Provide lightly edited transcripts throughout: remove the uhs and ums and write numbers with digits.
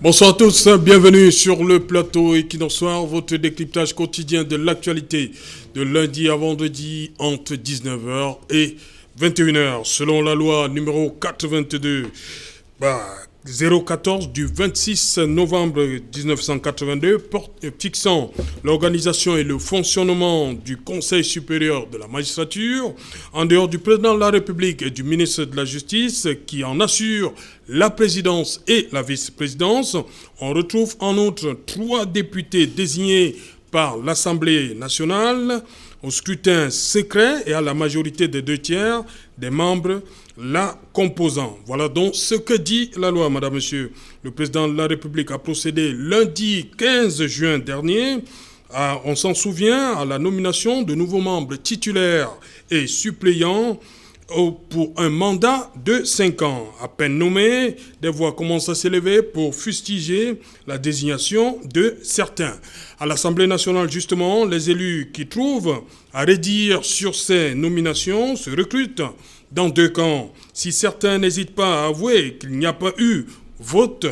Bonsoir à tous, bienvenue sur le plateau Equinox Soir, votre décryptage quotidien de l'actualité de lundi à vendredi entre 19h et 21h, selon la loi numéro 422 014 du 26 novembre 1982 fixant l'organisation et le fonctionnement du Conseil supérieur de la magistrature, en dehors du président de la République et du ministre de la Justice qui en assure la présidence et la vice-présidence. On retrouve en outre 3 députés désignés par l'Assemblée nationale au scrutin secret et à la majorité des 2/3 des membres la composant. Voilà donc ce que dit la loi, madame, monsieur. Le président de la République a procédé lundi 15 juin dernier, on s'en souvient, à la nomination de nouveaux membres titulaires et suppléants pour un mandat de 5 ans. À peine nommés, des voix commencent à s'élever pour fustiger la désignation de certains. À l'Assemblée nationale, justement, les élus qui trouvent à redire sur ces nominations se recrutent dans 2 camps. Si certains n'hésitent pas à avouer qu'il n'y a pas eu vote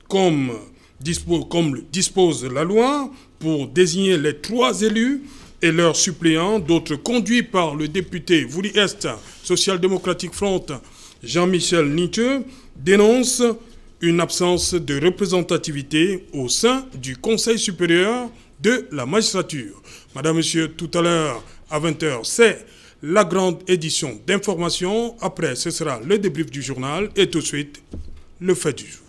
comme dispose la loi pour désigner les 3 élus et leurs suppléants, d'autres conduits par le député Vouli-Est Social-Démocratique Front Jean-Michel Niteux, dénoncent une absence de représentativité au sein du Conseil supérieur de la magistrature. Madame, monsieur, tout à l'heure à 20h, c'est la grande édition d'information. Après, ce sera le débrief du journal et tout de suite, le fait du jour.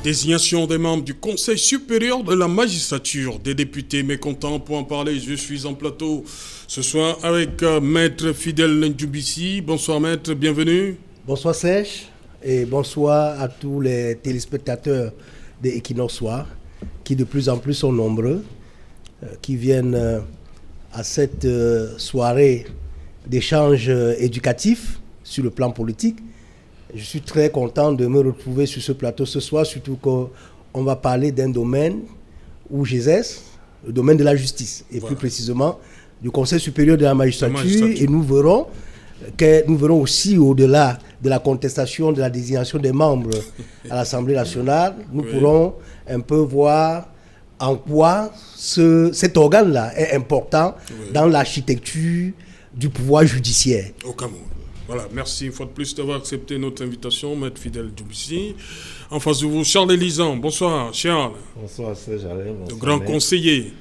Désignation des membres du Conseil supérieur de la magistrature. Des députés mécontents. Pour en parler, je suis en plateau ce soir avec Maître Fidèle Ndjoubissi. Bonsoir Maître, bienvenue. Bonsoir Serge et bonsoir à tous les téléspectateurs d'Equinox Soir qui de plus en plus sont nombreux, qui viennent à cette soirée d'échange éducatif sur le plan politique. Je suis très content de me retrouver sur ce plateau ce soir, surtout qu'on va parler d'un domaine où j'exerce, le domaine de la justice, et plus précisément du Conseil supérieur de la magistrature. Et nous verrons aussi, au-delà de la contestation de la désignation des membres à l'Assemblée nationale, nous pourrons un peu voir en quoi cet organe-là est important dans l'architecture du pouvoir judiciaire. Au Cameroun. Voilà, merci une fois de plus d'avoir accepté notre invitation, Maître Fidèle Ndjoubissi. En face de vous, Charles Elisan. Bonsoir, Charles. Bonsoir, Serge Alain. Le grand conseiller.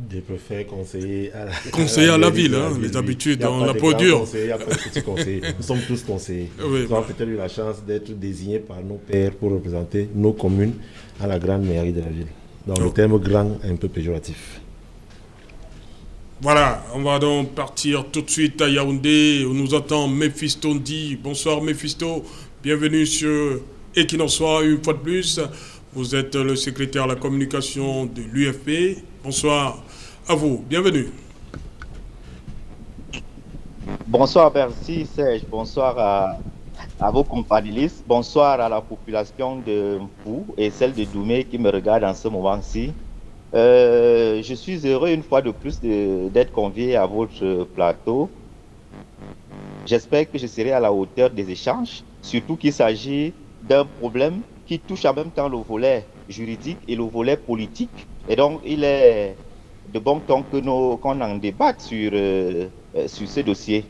Je préfère conseiller à la, conseiller à la ville, hein, les habitudes, on la peau dure. Il n'y a pas de petits conseillers. Nous sommes tous conseillers. Oui, nous avons peut-être eu la chance d'être désignés par nos pairs pour représenter nos communes à la grande mairie de la ville. Donc le terme grand est un peu péjoratif. Voilà, on va donc partir tout de suite à Yaoundé, où nous attend Mephisto Ndi. Bonsoir Mephisto, bienvenue sur Equinox Soir une fois de plus. Vous êtes le secrétaire à la communication de l'UFP. Bonsoir à vous, bienvenue. Bonsoir, merci Serge, bonsoir à vos companélistes, bonsoir à la population de Mpou et celle de Doumé qui me regarde en ce moment-ci. Je suis heureux une fois de plus d'être convié à votre plateau. J'espère que je serai à la hauteur des échanges, surtout qu'il s'agit d'un problème qui touche en même temps le volet juridique et le volet politique. Et donc, il est de bon ton qu'on en débatte sur ce dossier.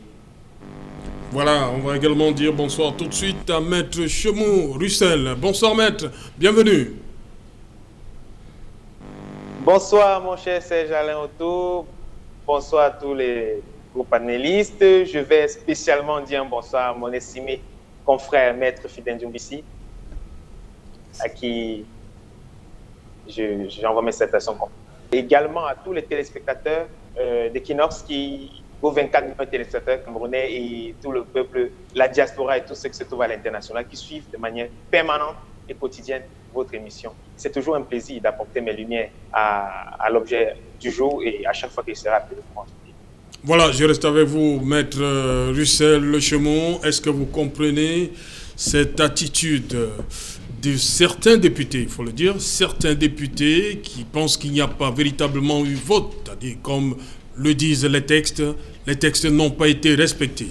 Voilà, on va également dire bonsoir tout de suite à Maître Chemou Russel. Bonsoir Maître, bienvenue. Bonsoir mon cher Serge Alain Otto, bonsoir à tous les panélistes. Je vais spécialement dire un bonsoir à mon estimé confrère Maître Fidèle Ndjoubissi, à qui j'envoie mes salutations. Également à tous les téléspectateurs d'Equinox, aux 24 millions de téléspectateurs camerounais et tout le peuple, la diaspora et tous ceux qui se trouvent à l'international, qui suivent de manière permanente et quotidienne votre émission. C'est toujours un plaisir d'apporter mes lumières à l'objet du jour et à chaque fois qu'il sera appelé pour contribuer. Voilà, je reste avec vous, Maître Russell Lechemont. Est-ce que vous comprenez cette attitude de certains députés, il faut le dire, certains députés qui pensent qu'il n'y a pas véritablement eu vote, c'est-à-dire comme le disent les textes n'ont pas été respectés?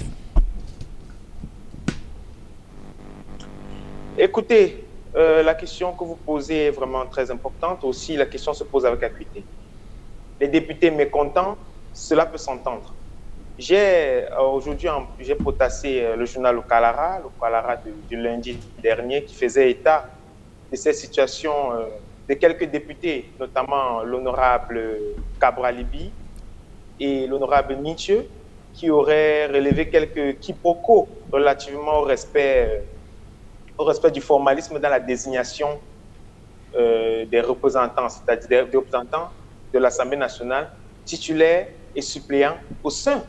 Écoutez, la question que vous posez est vraiment très importante. Aussi, la question se pose avec acuité. Les députés mécontents, cela peut s'entendre. Aujourd'hui, j'ai potassé le journal Le Kalara du lundi dernier, qui faisait état de cette situation de quelques députés, notamment l'honorable Kabralibi et l'honorable Nietzsche, qui auraient relevé quelques quiproquos relativement au respect du formalisme dans la désignation des représentants, c'est-à-dire des représentants de l'Assemblée nationale, titulaires et suppléants au sein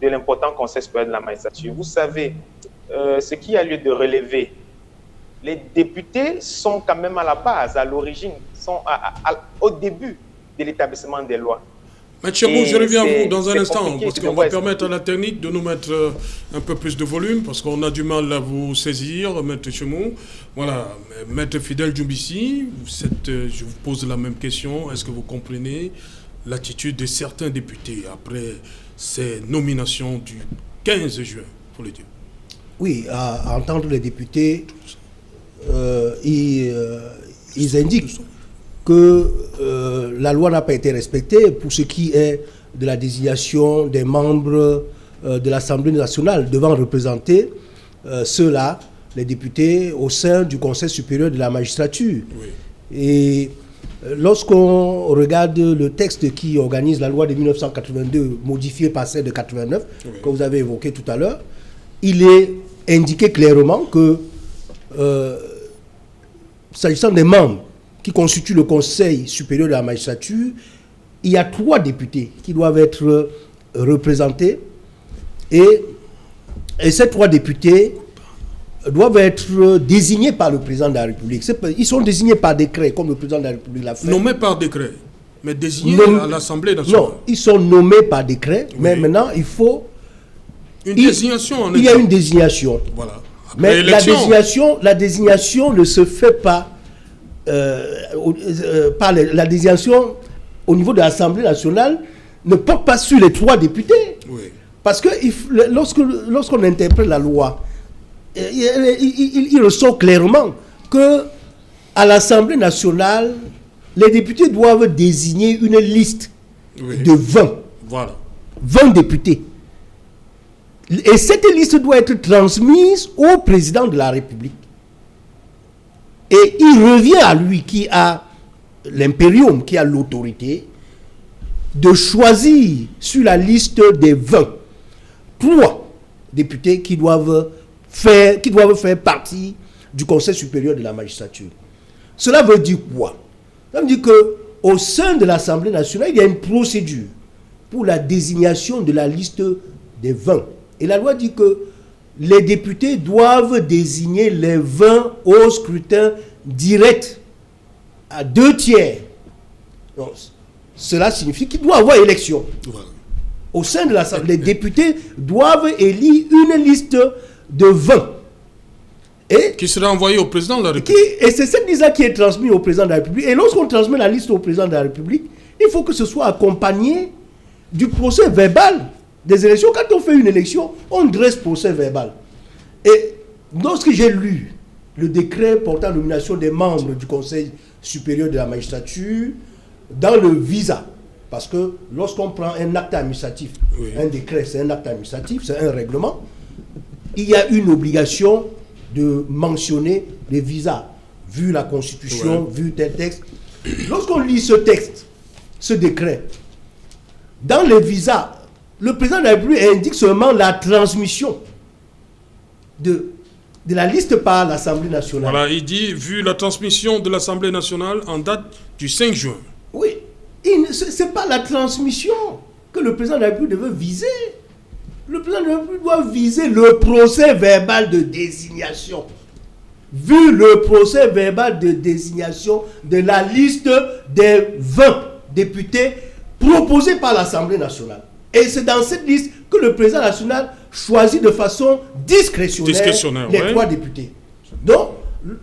de l'important Conseil supérieur de la magistrature. Vous savez, ce qui a lieu de relever, les députés sont quand même à la base, à l'origine, sont au début de l'établissement des lois. Maître Chemou, je reviens à vous dans un instant, parce qu'on va permettre à la technique de nous mettre un peu plus de volume, parce qu'on a du mal à vous saisir, Maître Chemou. Voilà, Maître Fidèle Djoumbissi, je vous pose la même question. Est-ce que vous comprenez l'attitude de certains députés après ces nominations du 15 juin, pour le dire? Oui, à entendre les députés, ils indiquent que la loi n'a pas été respectée pour ce qui est de la désignation des membres de l'Assemblée nationale devant représenter ceux-là, les députés, au sein du Conseil supérieur de la magistrature. Oui. Et lorsqu'on regarde le texte qui organise la loi de 1982, modifiée par celle de 89, oui, que vous avez évoqué tout à l'heure, il est indiqué clairement que, s'agissant des membres qui constituent le Conseil supérieur de la magistrature, il y a 3 députés qui doivent être représentés, et ces 3 députés doivent être désignés par le président de la République. Ils sont désignés par décret, comme le président de la République l'a fait. Nommés par décret, mais désignés à l'Assemblée nationale. Non, ils sont nommés par décret, oui, mais maintenant il faut... Une désignation en Il y a une désignation. Voilà. Après mais la désignation ne se fait pas par la désignation au niveau de l'Assemblée nationale ne porte pas sur les 3 députés. Oui. Parce que lorsqu'on interprète la loi, il ressort clairement que à l'Assemblée nationale, les députés doivent désigner une liste, oui, de 20. Voilà. 20 députés. Et cette liste doit être transmise au président de la République. Et il revient à lui, qui a l'impérium, qui a l'autorité, de choisir sur la liste des 20, 3 députés qui doivent faire partie du Conseil supérieur de la magistrature. Cela veut dire quoi? Ça veut dire qu'au sein de l'Assemblée nationale, il y a une procédure pour la désignation de la liste des 20. Et la loi dit que les députés doivent désigner les 20 au scrutin direct à 2/3. Donc, cela signifie qu'il doit y avoir élection. Voilà. Au sein de l'Assemblée, les députés doivent élire une liste de 20. Et qui sera envoyée au président de la République. Et c'est cette liste-là qui est transmise au président de la République. Et lorsqu'on transmet la liste au président de la République, il faut que ce soit accompagné du procès verbal des élections. Quand on fait une élection, on dresse procès verbal. Et lorsque j'ai lu le décret portant nomination des membres du Conseil supérieur de la magistrature dans le visa, parce que lorsqu'on prend un acte administratif, oui, un décret, c'est un acte administratif, c'est un règlement, il y a une obligation de mentionner les visas, vu la Constitution, oui, vu tel texte. Lorsqu'on lit ce texte, ce décret, dans les visas, le président de la République indique seulement la transmission de la liste par l'Assemblée nationale. Voilà, il dit, vu la transmission de l'Assemblée nationale en date du 5 juin. Oui, ce n'est pas la transmission que le président de la République devait viser. Le président de la République doit viser le procès verbal de désignation. Vu le procès verbal de désignation de la liste des 20 députés proposés par l'Assemblée nationale. Et c'est dans cette liste que le président national choisit de façon discrétionnaire les 3 députés. Donc,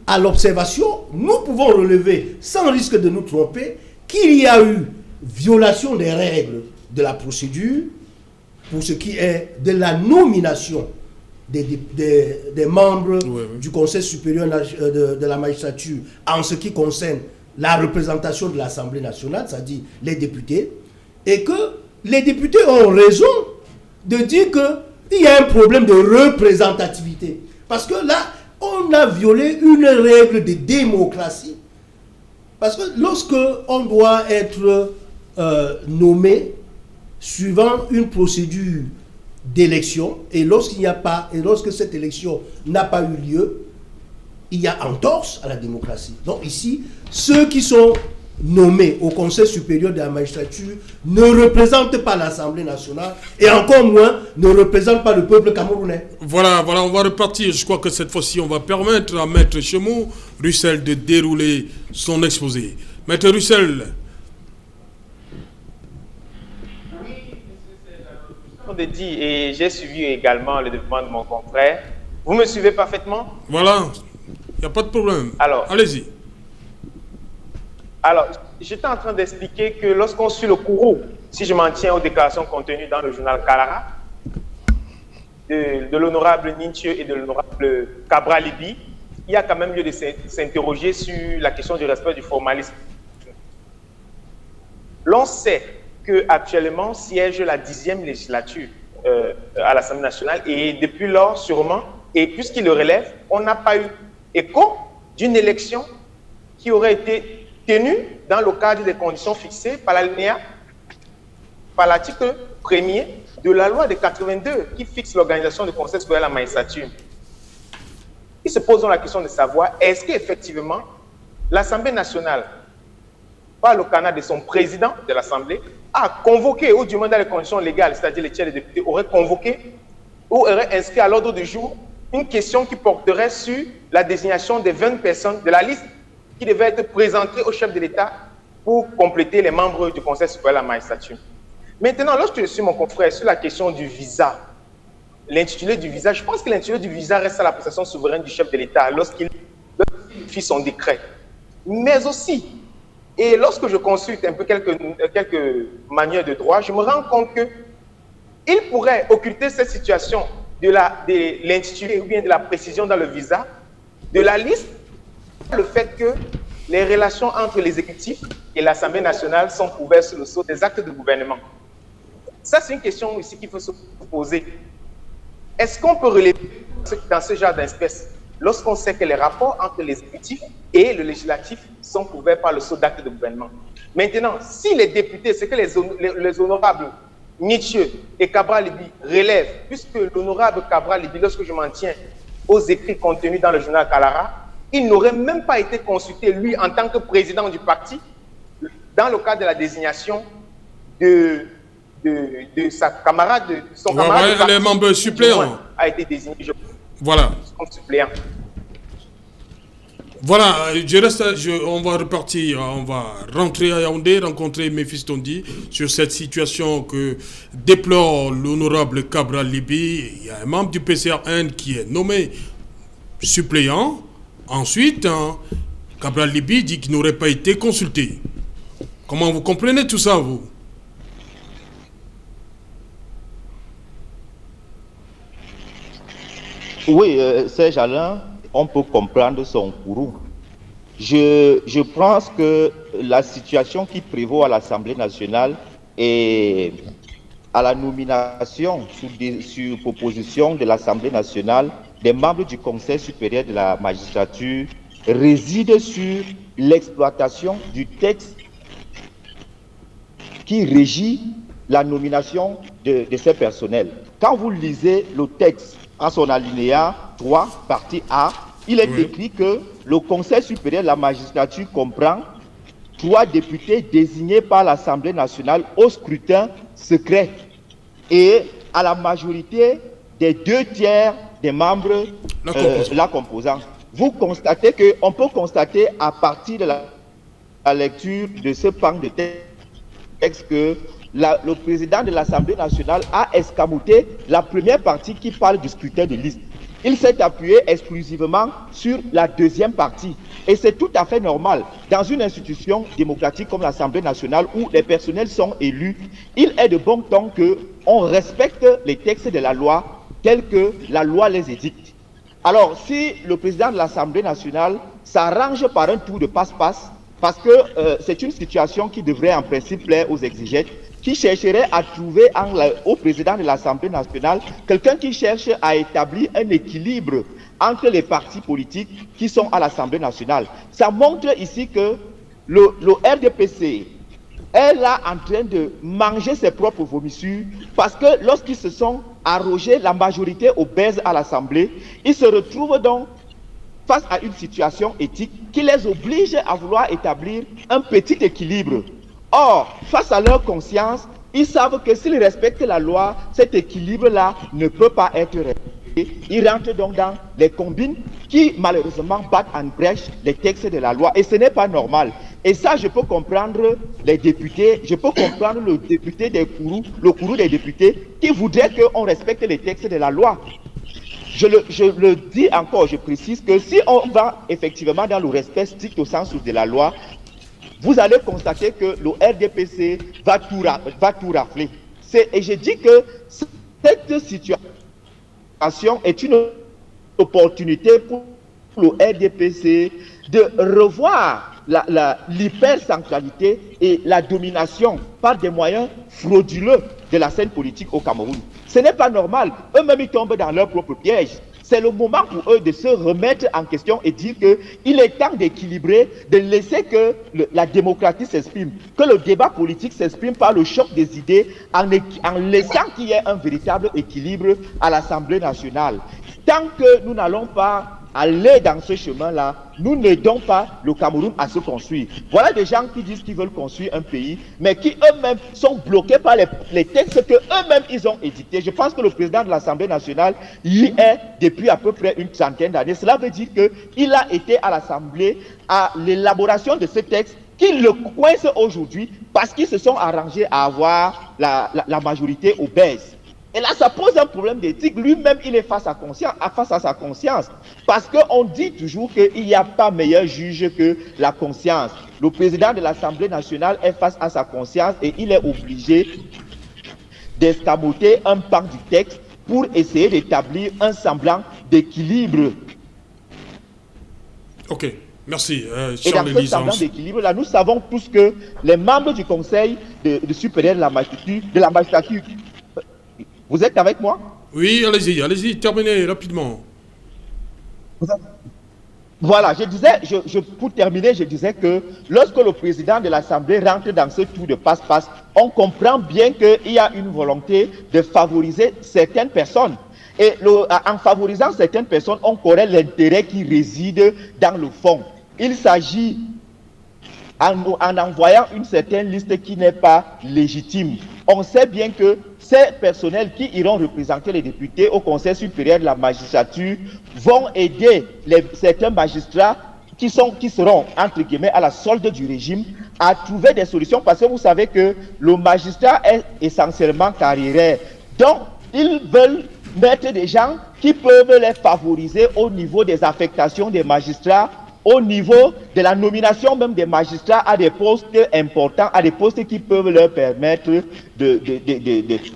à l'observation, nous pouvons relever, sans risque de nous tromper, qu'il y a eu violation des règles de la procédure pour ce qui est de la nomination des membres du Conseil supérieur de la magistrature en ce qui concerne la représentation de l'Assemblée nationale, c'est-à-dire les députés, et que les députés ont raison de dire qu'il y a un problème de représentativité. Parce que là, on a violé une règle de démocratie. Parce que lorsque on doit être nommé suivant une procédure d'élection, et lorsque cette élection n'a pas eu lieu, il y a entorse à la démocratie. Donc ici, ceux qui sont nommés au Conseil supérieur de la magistrature ne représentent pas l'Assemblée nationale et encore moins ne représentent pas le peuple camerounais. Voilà, on va repartir. Je crois que cette fois-ci, on va permettre à Maître Chemou Russell de dérouler son exposé. Maître Russell. De dit, et j'ai suivi également le développement de mon confrère. Vous me suivez parfaitement? Voilà, il n'y a pas de problème. Alors, allez-y. Alors, j'étais en train d'expliquer que lorsqu'on suit le courroux, si je m'en tiens aux déclarations contenues dans le journal Kalara, de l'honorable Nintieu et de l'honorable Cabral Libi, il y a quand même lieu de s'interroger sur la question du respect du formalisme. L'on sait qu'actuellement siège la 10e législature à l'Assemblée nationale et depuis lors, sûrement, et puisqu'il le relève, on n'a pas eu écho d'une élection qui aurait été tenue dans le cadre des conditions fixées par l'alinéa, par l'article 1er de la loi de 82 qui fixe l'organisation du Conseil supérieur de la magistrature. Il se pose donc la question de savoir est-ce qu'effectivement l'Assemblée nationale, par le canal de son président de l'Assemblée, a convoqué, ou du moins dans les conditions légales, c'est-à-dire les tiers des députés, aurait convoqué ou aurait inscrit à l'ordre du jour une question qui porterait sur la désignation des 20 personnes de la liste qui devaient être présentées au chef de l'État pour compléter les membres du Conseil supérieur de la magistrature. Maintenant, lorsque je suis mon confrère sur la question du visa, l'intitulé du visa, je pense que l'intitulé du visa reste à la possession souveraine du chef de l'État lorsqu'il fit son décret. Mais aussi, et lorsque je consulte un peu quelques manières de droit, je me rends compte qu'il pourrait occulter cette situation de l'intitulé ou bien de la précision dans le visa, de la liste, le fait que les relations entre l'exécutif et l'Assemblée nationale sont couvertes sous le sceau des actes de gouvernement. Ça, c'est une question ici qu'il faut se poser. Est-ce qu'on peut relever dans ce genre d'espèce lorsqu'on sait que les rapports entre l'exécutif et le législatif sont couverts par le sceau d'actes de gouvernement? Maintenant, si les députés, c'est que les honorables Nietzsche et Cabral Libi relèvent, puisque l'honorable Cabral Libi, lorsque je m'en tiens aux écrits contenus dans le journal Kalara, il n'aurait même pas été consulté, lui, en tant que président du parti, dans le cadre de la désignation de sa camarade, de son camarade de parti, les membres suppléants a été désigné voilà. comme suppléant. Voilà, on va repartir, on va rentrer à Yaoundé, rencontrer Memphis Tondi sur cette situation que déplore l'honorable Cabral Libi. Il y a un membre du PCRN qui est nommé suppléant. Ensuite, Cabral Libi dit qu'il n'aurait pas été consulté. Comment vous comprenez tout ça, vous? Oui, Serge Alain, on peut comprendre son courroux. Je pense que la situation qui prévaut à l'Assemblée nationale et à la nomination sur proposition de l'Assemblée nationale des membres du Conseil supérieur de la magistrature réside sur l'exploitation du texte qui régit la nomination de ces personnels. Quand vous lisez le texte en son alinéa 3, partie A, il est écrit que le Conseil supérieur de la magistrature comprend 3 députés désignés par l'Assemblée nationale au scrutin secret et à la majorité des 2/3 des membres la composant. Vous constatez qu'on peut constater à partir de la lecture de ce pan de texte texte que le président de l'Assemblée nationale a escamoté la première partie qui parle du scrutin de liste. Il s'est appuyé exclusivement sur la deuxième partie. Et c'est tout à fait normal. Dans une institution démocratique comme l'Assemblée nationale où les personnels sont élus, il est de bon ton qu'on respecte les textes de la loi tels que la loi les édicte. Alors, si le président de l'Assemblée nationale s'arrange par un tour de passe-passe, parce que c'est une situation qui devrait en principe plaire aux exégètes, qui chercherait à trouver au président de l'Assemblée nationale quelqu'un qui cherche à établir un équilibre entre les partis politiques qui sont à l'Assemblée nationale. Ça montre ici que le RDPC est là en train de manger ses propres vomissures parce que lorsqu'ils se sont arrogés la majorité obèse à l'Assemblée, ils se retrouvent donc face à une situation éthique qui les oblige à vouloir établir un petit équilibre. Or, face à leur conscience, ils savent que s'ils respectent la loi, cet équilibre-là ne peut pas être respecté. Ils rentrent donc dans les combines qui, malheureusement, battent en brèche les textes de la loi. Et ce n'est pas normal. Et ça, je peux comprendre les députés, je peux comprendre le député des Kourou, le Kourou des députés, qui voudrait qu'on respecte les textes de la loi. Je le dis encore, je précise que si on va effectivement dans le respect strict au sens de la loi, vous allez constater que le RDPC va tout rafler. Et je dis que cette situation est une opportunité pour le RDPC de revoir l'hypercentralité et la domination par des moyens frauduleux de la scène politique au Cameroun. Ce n'est pas normal. Eux-mêmes, ils tombent dans leur propre piège. C'est le moment pour eux de se remettre en question et dire qu'il est temps d'équilibrer, de laisser que la démocratie s'exprime, que le débat politique s'exprime par le choc des idées en laissant qu'il y ait un véritable équilibre à l'Assemblée nationale. Tant que nous n'allons pas aller dans ce chemin-là, nous n'aidons pas le Cameroun à se construire. Voilà des gens qui disent qu'ils veulent construire un pays, mais qui eux-mêmes sont bloqués par les textes qu'eux-mêmes ils ont édités. Je pense que le président de l'Assemblée nationale y est depuis à peu près une centaine d'années. Cela veut dire qu'il a été à l'Assemblée à l'élaboration de ce texte qui le coince aujourd'hui parce qu'ils se sont arrangés à avoir la majorité obèse. Et là, ça pose un problème d'éthique. Lui-même, il est face à sa conscience. Parce qu'on dit toujours qu'il n'y a pas meilleur juge que la conscience. Le président de l'Assemblée nationale est face à sa conscience et il est obligé d'escamoter un pan du texte pour essayer d'établir un semblant d'équilibre. Ok, merci. Et dans ce semblant d'équilibre-là, nous savons tous que les membres du Conseil de supérieur de la magistrature, vous êtes avec moi? Oui, allez-y, terminez rapidement. Voilà, pour terminer, je disais que lorsque le président de l'Assemblée rentre dans ce tour de passe-passe, on comprend bien qu'il y a une volonté de favoriser certaines personnes. Et en favorisant certaines personnes, on connaît l'intérêt qui réside dans le fond. Il s'agit, en envoyant une certaine liste qui n'est pas légitime, on sait bien que ces personnels qui iront représenter les députés au Conseil supérieur de la magistrature vont aider certains magistrats qui seront, entre guillemets, à la solde du régime, à trouver des solutions, parce que vous savez que le magistrat est essentiellement carrière. Donc, ils veulent mettre des gens qui peuvent les favoriser au niveau des affectations des magistrats, au niveau de la nomination même des magistrats à des postes importants, à des postes qui peuvent leur permettre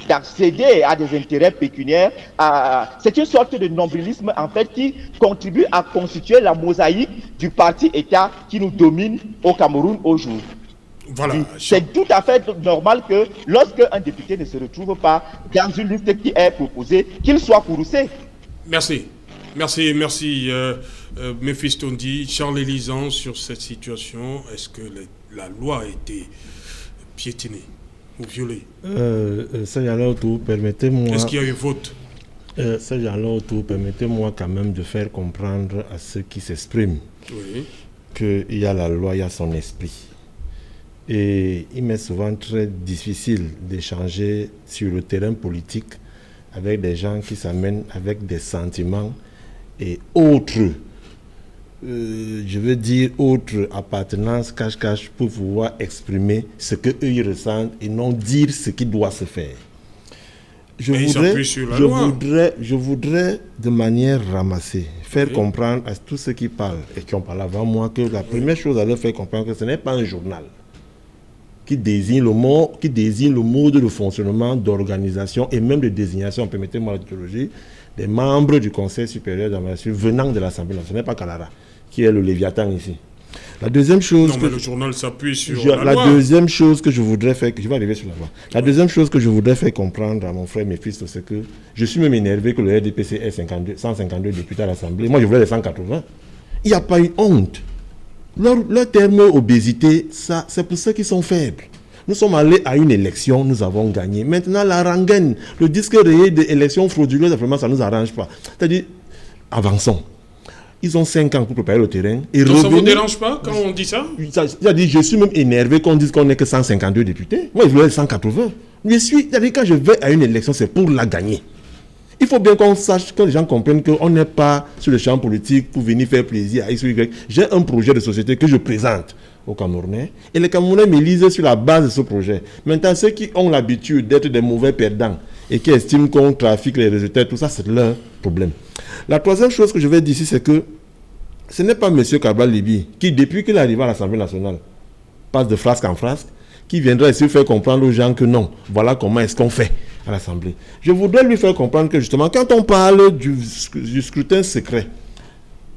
d'accéder à des intérêts pécuniaires. C'est une sorte de nombrilisme en fait qui contribue à constituer la mosaïque du parti-État qui nous domine au Cameroun aujourd'hui. Voilà. C'est tout à fait normal que lorsque un député ne se retrouve pas dans une liste qui est proposée, qu'il soit courroucé. Merci. Memphis Tondi, Charles Lisan, sur cette situation, est-ce que la loi a été piétinée ou violée? Permettez-moi... Est-ce qu'il y a eu vote? Ce genre-là autour, permettez-moi quand même de faire comprendre à ceux qui s'expriment qu'il y a la loi, il y a son esprit. Et il m'est souvent très difficile d'échanger sur le terrain politique avec des gens qui s'amènent avec des sentiments et autres je veux dire, autre appartenance cache-cache pour pouvoir exprimer ce qu'eux ils ressentent et non dire ce qui doit se faire. Je voudrais de manière ramassée faire comprendre à tous ceux qui parlent et qui ont parlé avant moi que la première chose à leur faire comprendre que ce n'est pas un journal qui désigne le mode de fonctionnement, d'organisation et même de désignation, permettez-moi la théologie, des membres du Conseil supérieur de la magistrature venant de l'Assemblée nationale. Ce n'est pas Kalara qui est le Léviathan ici. La deuxième chose... Non, mais le journal s'appuie sur la loi. Deuxième chose que je voudrais faire... Je vais arriver sur la loi. La deuxième chose que je voudrais faire comprendre à mon frère Mephisto, c'est que je suis même énervé que le RDPC ait 152 députés à l'Assemblée. Moi, je voulais les 180. Il n'y a pas une honte. Leur terme obésité, ça, c'est pour ceux qui sont faibles. Nous sommes allés à une élection, nous avons gagné. Maintenant, la rengaine, le disque rayé d'élections frauduleuses, vraiment, ça ne nous arrange pas. C'est-à-dire, avançons. Ils ont 5 ans pour préparer le terrain. Et donc ça ne vous dérange pas quand on dit ça? Je suis même énervé qu'on dise qu'on n'est que 152 députés. Moi, je voulais 180. Quand je vais à une élection, c'est pour la gagner. Il faut bien qu'on sache, que les gens comprennent qu'on n'est pas sur le champ politique pour venir faire plaisir à X ou Y. J'ai un projet de société que je présente aux Camerounais. Et les Camerounais m'élisent sur la base de ce projet. Maintenant, ceux qui ont l'habitude d'être des mauvais perdants et qui estiment qu'on trafique les résultats, tout ça, c'est leur problème. La troisième chose que je vais dire ici, c'est que ce n'est pas M. Cabral Libi qui, depuis qu'il est arrivé à l'Assemblée nationale, passe de frasque en frasque, qui viendra essayer de faire comprendre aux gens que non, voilà comment est-ce qu'on fait à l'Assemblée. Je voudrais lui faire comprendre que justement, quand on parle du scrutin secret,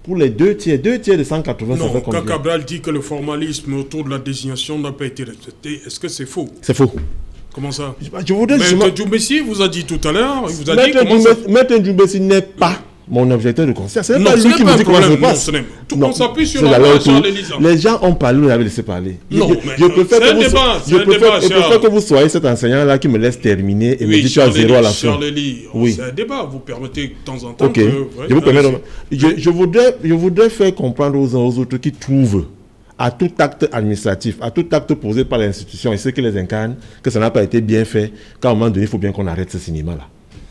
pour les deux tiers de 180, non, ça fait combien? Quand Cabral dit que le formalisme autour de la désignation n'a pas été respecté, est-ce que c'est faux? C'est faux. Comment ça? Je voudrais Maître Djoumbessi vous a dit tout à l'heure, il vous a dit comment ça... Maître Djoumbessi n'est pas mon objecteur de conscience. Non, ce n'est pas un problème. Tout le monde s'appuie sur la loi sur l'Élysée. Les gens ont parlé, vous avez laissé parler. Non, mais c'est un débat. Je préfère que vous soyez cet enseignant-là qui me laisse terminer et me dit tu as 0 à la fin. Oui, c'est un débat. Vous permettez de temps en temps que... Je vous permets. Je voudrais faire comprendre aux uns aux autres qui trouvent à tout acte administratif, à tout acte posé par l'institution et ceux qui les incarnent, que ça n'a pas été bien fait, qu'à un moment donné, il faut bien qu'on arrête ce cinéma-là.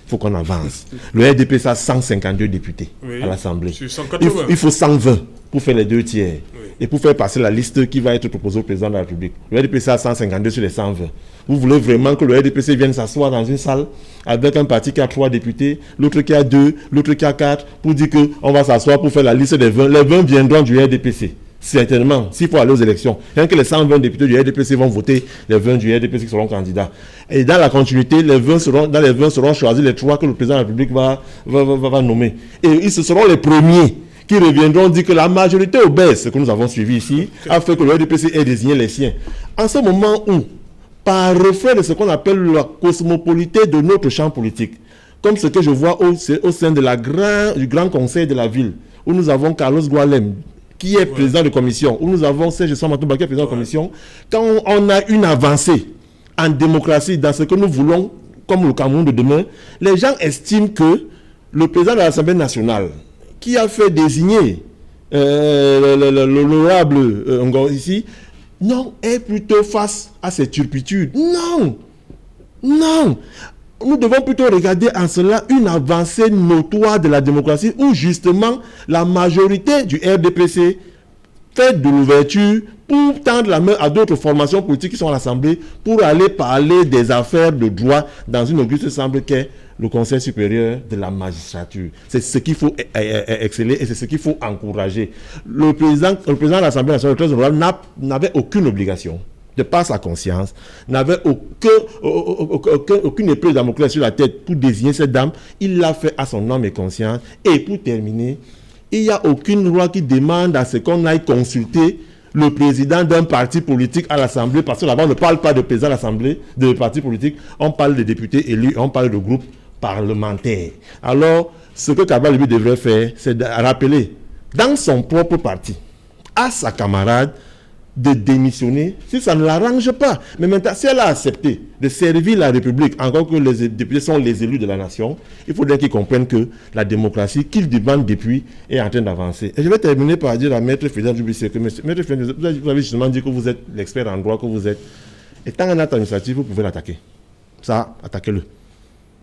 Il faut qu'on avance. Le RDPC a 152 députés à l'Assemblée. Il faut 120 pour faire les 2 tiers. Et pour faire passer la liste qui va être proposée au président de la République. Le RDPC a 152 sur les 120. Vous voulez vraiment que le RDPC vienne s'asseoir dans une salle avec un parti qui a 3 députés, l'autre qui a 2, l'autre qui a 4, pour dire qu'on va s'asseoir pour faire la liste des 20. Les 20 viendront du RDPC. Certainement, s'il faut aller aux élections, rien que les 120 députés du RDPC vont voter les 20 du RDPC qui seront candidats. Et dans la continuité, les 20 seront choisis les 3 que le président de la République va nommer. Et ce seront les premiers qui reviendront dire que la majorité obèse, ce que nous avons suivi ici, a fait que le RDPC ait désigné les siens. En ce moment où, par reflet de ce qu'on appelle la cosmopolité de notre champ politique, comme ce que je vois au sein de du grand conseil de la ville, où nous avons Carlos Gualem, qui est président de commission, où nous avons Serge Samatoumba, qui est président de commission, quand on a une avancée en démocratie dans ce que nous voulons, comme le Cameroun de demain, les gens estiment que le président de l'Assemblée nationale, qui a fait désigner l'honorable ici, non, est plutôt face à ces turpitudes. Non. Nous devons plutôt regarder en cela une avancée notoire de la démocratie où justement la majorité du RDPC fait de l'ouverture pour tendre la main à d'autres formations politiques qui sont à l'Assemblée pour aller parler des affaires de droit dans une auguste assemblée qu'est le Conseil supérieur de la magistrature. C'est ce qu'il faut exceller et c'est ce qu'il faut encourager. Le président de l'Assemblée nationale, le très honorable, n'avait aucune obligation, de par sa conscience, n'avait aucune épée de Damoclès sur la tête pour désigner cette dame. Il l'a fait à son âme et conscience. Et pour terminer, il n'y a aucune loi qui demande à ce qu'on aille consulter le président d'un parti politique à l'Assemblée, parce que là-bas, on ne parle pas de président de l'Assemblée, de parti politique, on parle de députés élus, on parle de groupes parlementaires. Alors, ce que Cabral lui devrait faire, c'est de rappeler dans son propre parti, à sa camarade, de démissionner si ça ne l'arrange pas. Mais maintenant, si elle a accepté de servir la République, encore que les députés sont les élus de la nation, il faudrait qu'ils comprennent que la démocratie qu'ils demandent depuis est en train d'avancer. Et je vais terminer par dire à Maître Frédéric Djoumbessi que Maître Frédéric, vous avez justement dit que vous êtes l'expert en droit que vous êtes. Étant un acte administratif, vous pouvez l'attaquer. Ça, attaquez-le.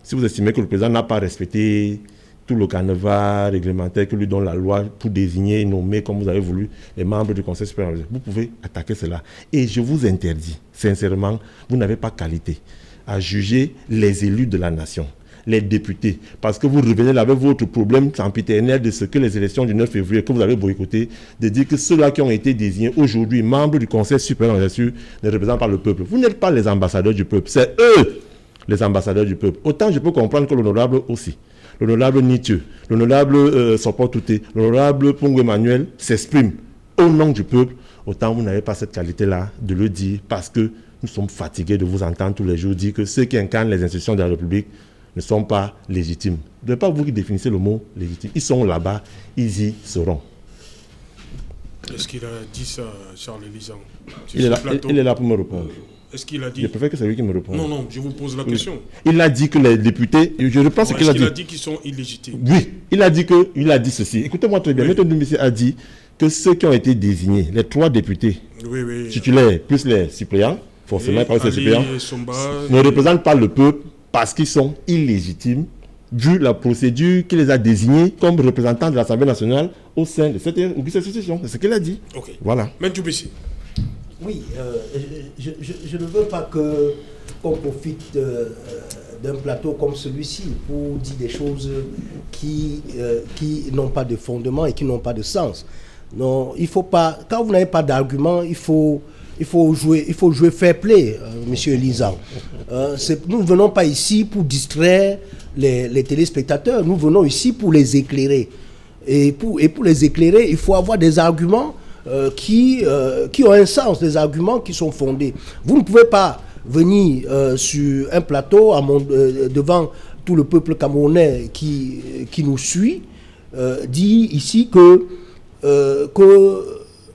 Si vous estimez que le président n'a pas respecté tout le carnaval réglementaire que lui donne la loi pour désigner et nommer, comme vous avez voulu, les membres du Conseil supérieur. Vous pouvez attaquer cela. Et je vous interdis, sincèrement, vous n'avez pas qualité à juger les élus de la nation, les députés, parce que vous revenez là avec votre problème sempiternel de ce que les élections du 9 février que vous avez boycotté, de dire que ceux-là qui ont été désignés aujourd'hui membres du Conseil supérieur de la nature ne représentent pas le peuple. Vous n'êtes pas les ambassadeurs du peuple, c'est eux les ambassadeurs du peuple. Autant je peux comprendre que l'honorable aussi, l'honorable Nitieu, l'honorable Sopotouté, l'honorable Pongo Emmanuel s'expriment au nom du peuple, autant vous n'avez pas cette qualité-là de le dire, parce que nous sommes fatigués de vous entendre tous les jours dire que ceux qui incarnent les institutions de la République ne sont pas légitimes. Ce n'est pas vous qui définissez le mot légitime. Ils sont là-bas, ils y seront. Est-ce qu'il a dit ça, Charles Lisan? Il est là pour me répondre. Est-ce qu'il a dit? Je préfère que c'est lui qui me réponde. Non, je vous pose la question. Il a dit que les députés, je reprends ce qu'il a dit. Il a dit qu'ils sont illégitimes. Oui, il a dit ceci. Écoutez-moi très bien. Oui. Maître Doumbissi a dit que ceux qui ont été désignés, les 3 députés titulaires plus les suppléants, forcément par les suppléants, ne représentent pas le peuple parce qu'ils sont illégitimes vu la procédure qui les a désignés comme représentants de l'Assemblée nationale au sein de cette institution. C'est ce qu'il a dit. Ok. Voilà. Maître Doumbissi. Oui, je ne veux pas qu'on profite d'un plateau comme celui-ci pour dire des choses qui n'ont pas de fondement et qui n'ont pas de sens. Non, il faut pas. Quand vous n'avez pas d'argument, il faut jouer fair play, Monsieur Lisan. Nous ne venons pas ici pour distraire les téléspectateurs. Nous venons ici pour les éclairer. Et pour les éclairer, il faut avoir des arguments qui ont un sens, des arguments qui sont fondés. Vous ne pouvez pas venir sur un plateau devant tout le peuple camerounais qui nous suit, dire ici que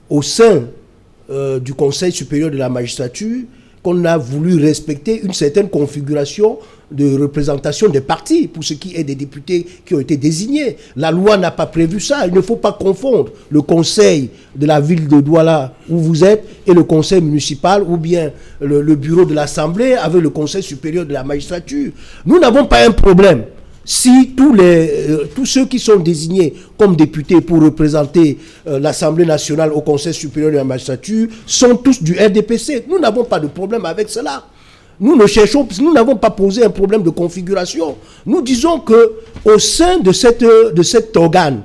au sein du Conseil supérieur de la magistrature, qu'on a voulu respecter une certaine configuration de représentation des partis pour ce qui est des députés qui ont été désignés. La loi n'a pas prévu ça. Il ne faut pas confondre le conseil de la ville de Douala où vous êtes et le conseil municipal ou bien le bureau de l'Assemblée avec le Conseil supérieur de la magistrature. Nous n'avons pas un problème. Si tous ceux qui sont désignés comme députés pour représenter l'Assemblée nationale au Conseil supérieur de la magistrature sont tous du RDPC, nous n'avons pas de problème avec cela. Nous n'avons pas posé un problème de configuration. Nous disons que au sein de cet organe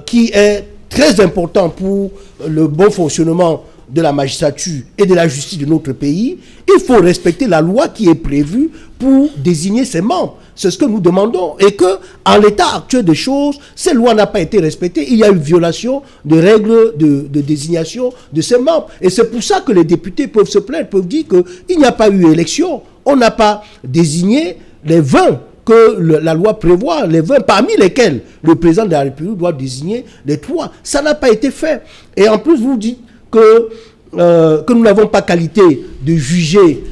qui est très important pour le bon fonctionnement de la magistrature et de la justice de notre pays, il faut respecter la loi qui est prévue pour désigner ses membres. C'est ce que nous demandons. Et que, en l'état actuel des choses, cette loi n'a pas été respectée. Il y a une violation de règles de désignation de ses membres. Et c'est pour ça que les députés peuvent se plaindre, peuvent dire qu'il n'y a pas eu élection. On n'a pas désigné les 20 que la loi prévoit, les 20 parmi lesquels le président de la République doit désigner les 3. Ça n'a pas été fait. Et en plus, vous dites que nous n'avons pas qualité de juger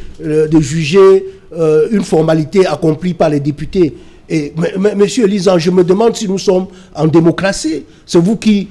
une formalité accomplie par les députés. Et monsieur Lisan, je me demande si nous sommes en démocratie. C'est vous qui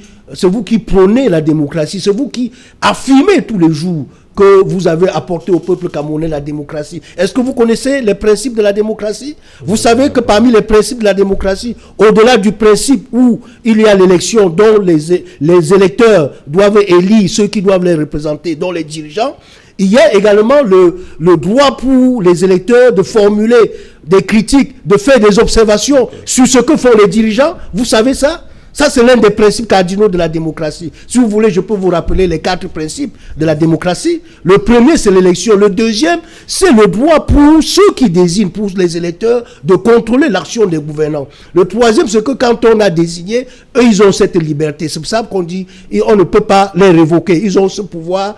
prônez la démocratie, c'est vous qui affirmez tous les jours que vous avez apporté au peuple camerounais la démocratie. Est-ce que vous connaissez les principes de la démocratie? Vous savez que parmi les principes de la démocratie, au-delà du principe où il y a l'élection dont les électeurs doivent élire ceux qui doivent les représenter, dont les dirigeants, il y a également le droit pour les électeurs de formuler des critiques, de faire des observations sur ce que font les dirigeants. Vous savez ça? Ça, c'est l'un des principes cardinaux de la démocratie. Si vous voulez, je peux vous rappeler les 4 principes de la démocratie. Le premier, c'est l'élection. Le deuxième, c'est le droit pour ceux qui désignent, pour les électeurs, de contrôler l'action des gouvernants. Le troisième, c'est que quand on a désigné, eux, ils ont cette liberté. C'est pour ça qu'on dit, on ne peut pas les révoquer. Ils ont ce pouvoir,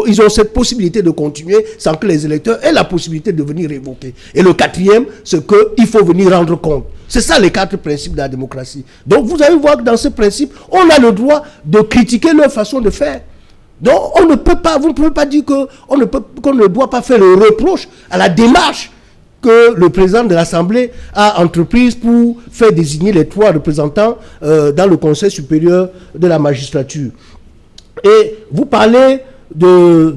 ils ont cette possibilité de continuer sans que les électeurs aient la possibilité de venir révoquer. Et le quatrième, c'est qu'il faut venir rendre compte. C'est ça les 4 principes de la démocratie. Donc vous allez voir que dans ce principe, on a le droit de critiquer leur façon de faire. Donc on ne peut pas, vous ne pouvez pas dire qu'on ne doit pas faire le reproche à la démarche que le président de l'Assemblée a entreprise pour faire désigner les 3 représentants dans le Conseil supérieur de la magistrature. Et vous parlez de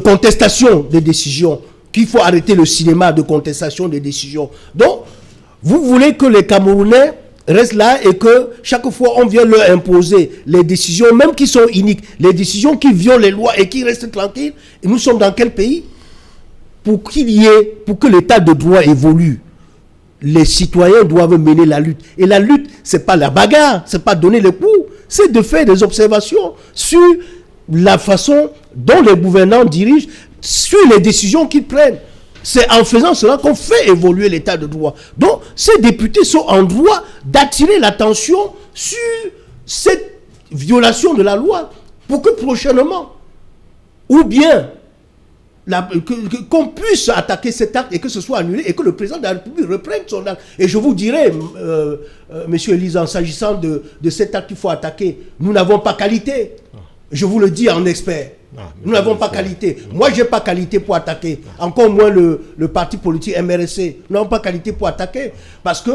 contestation des décisions, qu'il faut arrêter le cinéma de contestation des décisions. Donc, vous voulez que les Camerounais restent là et que chaque fois on vient leur imposer les décisions, même qui sont iniques, les décisions qui violent les lois et qui restent tranquilles. Et nous sommes dans quel pays? Pour que l'état de droit évolue, les citoyens doivent mener la lutte. Et la lutte, c'est pas la bagarre, c'est pas donner les coups, c'est de faire des observations sur la façon dont les gouvernants dirigent, sur les décisions qu'ils prennent. C'est en faisant cela qu'on fait évoluer l'état de droit. Donc, ces députés sont en droit d'attirer l'attention sur cette violation de la loi pour que prochainement, ou bien qu'on puisse attaquer cet acte et que ce soit annulé et que le président de la République reprenne son acte. Et je vous dirais, monsieur Elisa, en s'agissant de cet acte qu'il faut attaquer, nous n'avons pas qualité. Je vous le dis en expert. Nous n'avons pas qualité. Moi, je n'ai pas qualité pour attaquer. Encore moins le parti politique MRSC. Nous n'avons pas qualité pour attaquer. Parce que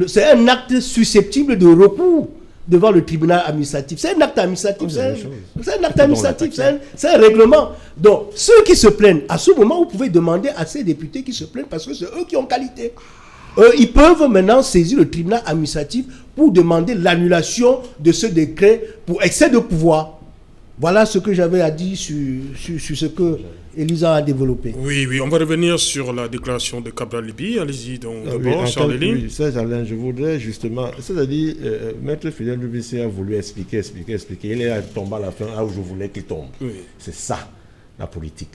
c'est un acte susceptible de recours devant le tribunal administratif. C'est un acte administratif. C'est un acte administratif. C'est un règlement. Donc, ceux qui se plaignent, à ce moment, vous pouvez demander à ces députés qui se plaignent parce que c'est eux qui ont qualité. Ils peuvent maintenant saisir le tribunal administratif pour demander l'annulation de ce décret pour excès de pouvoir. Voilà ce que j'avais à dire sur ce que Elisa a développé. Oui, on va revenir sur la déclaration de Cabral Libye. Allez-y donc d'abord, Charles-Élie. Oui, ça, Alain, je voudrais justement... C'est-à-dire, Maître Fidèle Lubissé a voulu expliquer. Il est tombé à la fin, là où je voulais qu'il tombe. Oui. C'est ça, la politique.